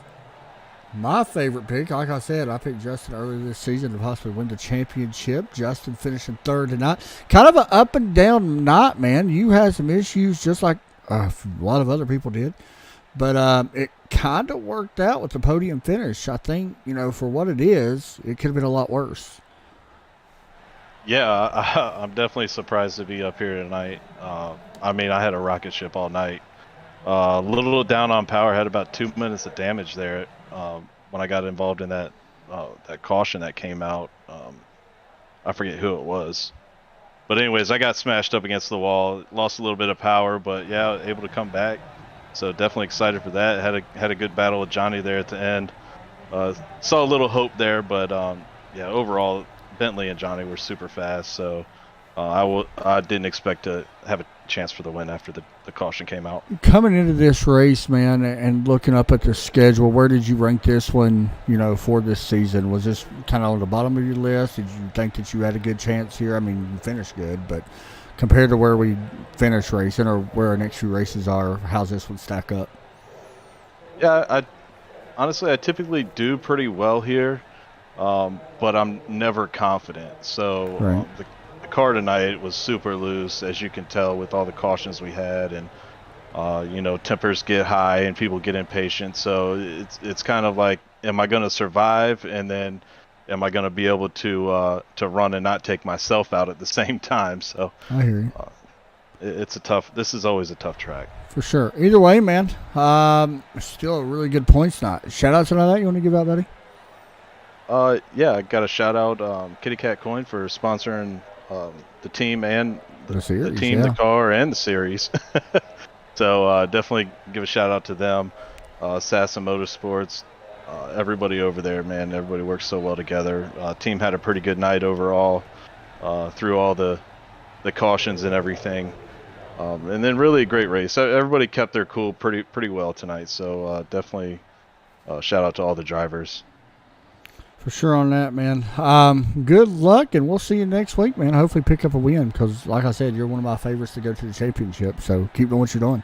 My favorite pick, like I said, I picked Justin earlier this season to possibly win the championship. Justin finishing third tonight. Kind of an up and down night, man. You had some issues just like a lot of other people did. But it kind of worked out with the podium finish. I think, you know, for what it is, it could have been a lot worse. Yeah, I'm definitely surprised to be up here tonight. I mean, I had a rocket ship all night. A little down on power, had about 2 minutes of damage there when I got involved in that caution that came out. I forget who it was. But anyways, I got smashed up against the wall, lost a little bit of power, but yeah, able to come back. So definitely excited for that. Had a good battle with Johnny there at the end. Saw a little hope there, but yeah, overall, Bentley and Johnny were super fast. So I didn't expect to have a chance for the win after the caution came out. Coming into this race, man, and looking up at the schedule, where did you rank this one, you know, for this season? Was this kind of on the bottom of your list? Did you think that you had a good chance here? I mean, you finished good, but compared to where we finished racing or where our next few races are, how's this one stack up? Yeah, honestly, I typically do pretty well here, but I'm never confident. So the car tonight was super loose, as you can tell with all the cautions we had, and you know, tempers get high and people get impatient. So it's kind of like, am I going to survive, and then am I going to be able to run and not take myself out at the same time? So I hear you. This is always a tough track. For sure. Either way, man, still a really good points night. Shout outs on that you want to give out, buddy? Yeah, I got a shout out Kitty Cat Coin for sponsoring the team and the series, the car, and the series. So definitely give a shout out to them. Sassa Motorsports, everybody over there, man. Everybody works so well together. Team had a pretty good night overall, through all the cautions and everything. And then really a great race. Everybody kept their cool pretty well tonight. So definitely shout out to all the drivers. For sure on that, man. Good luck, and we'll see you next week, man. Hopefully pick up a win because, like I said, you're one of my favorites to go to the championship. So keep doing what you're doing.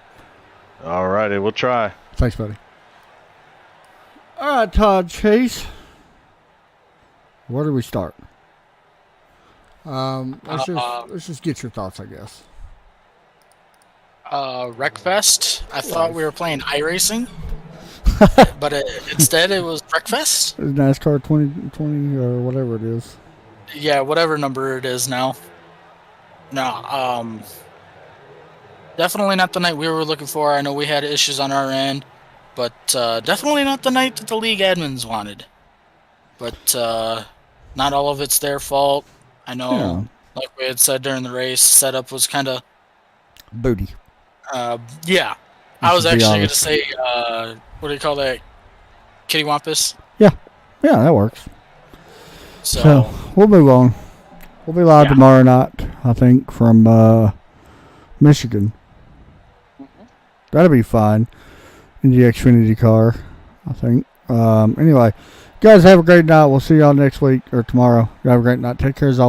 All righty, we'll try. Thanks, buddy. All right, Todd Chase. Where do we start? Let's just get your thoughts, I guess. Wreckfest. I thought we were playing iRacing, but instead it was Wreckfest. NASCAR 2020 or whatever it is. Yeah, whatever number it is now. No, definitely not the night we were looking for. I know we had issues on our end, but definitely not the night that the league admins wanted. But not all of it's their fault. I know, like we had said during the race, setup was kind of booty. Yeah. I was actually going to say, what do you call that? Kitty Wampus? Yeah, that works. So we'll move on. We'll be live tomorrow night, I think, from Michigan. Mm-hmm. That'll be fine. In the Xfinity car, I think. Anyway, guys, have a great night. We'll see y'all next week or tomorrow. You have a great night. Take care as always.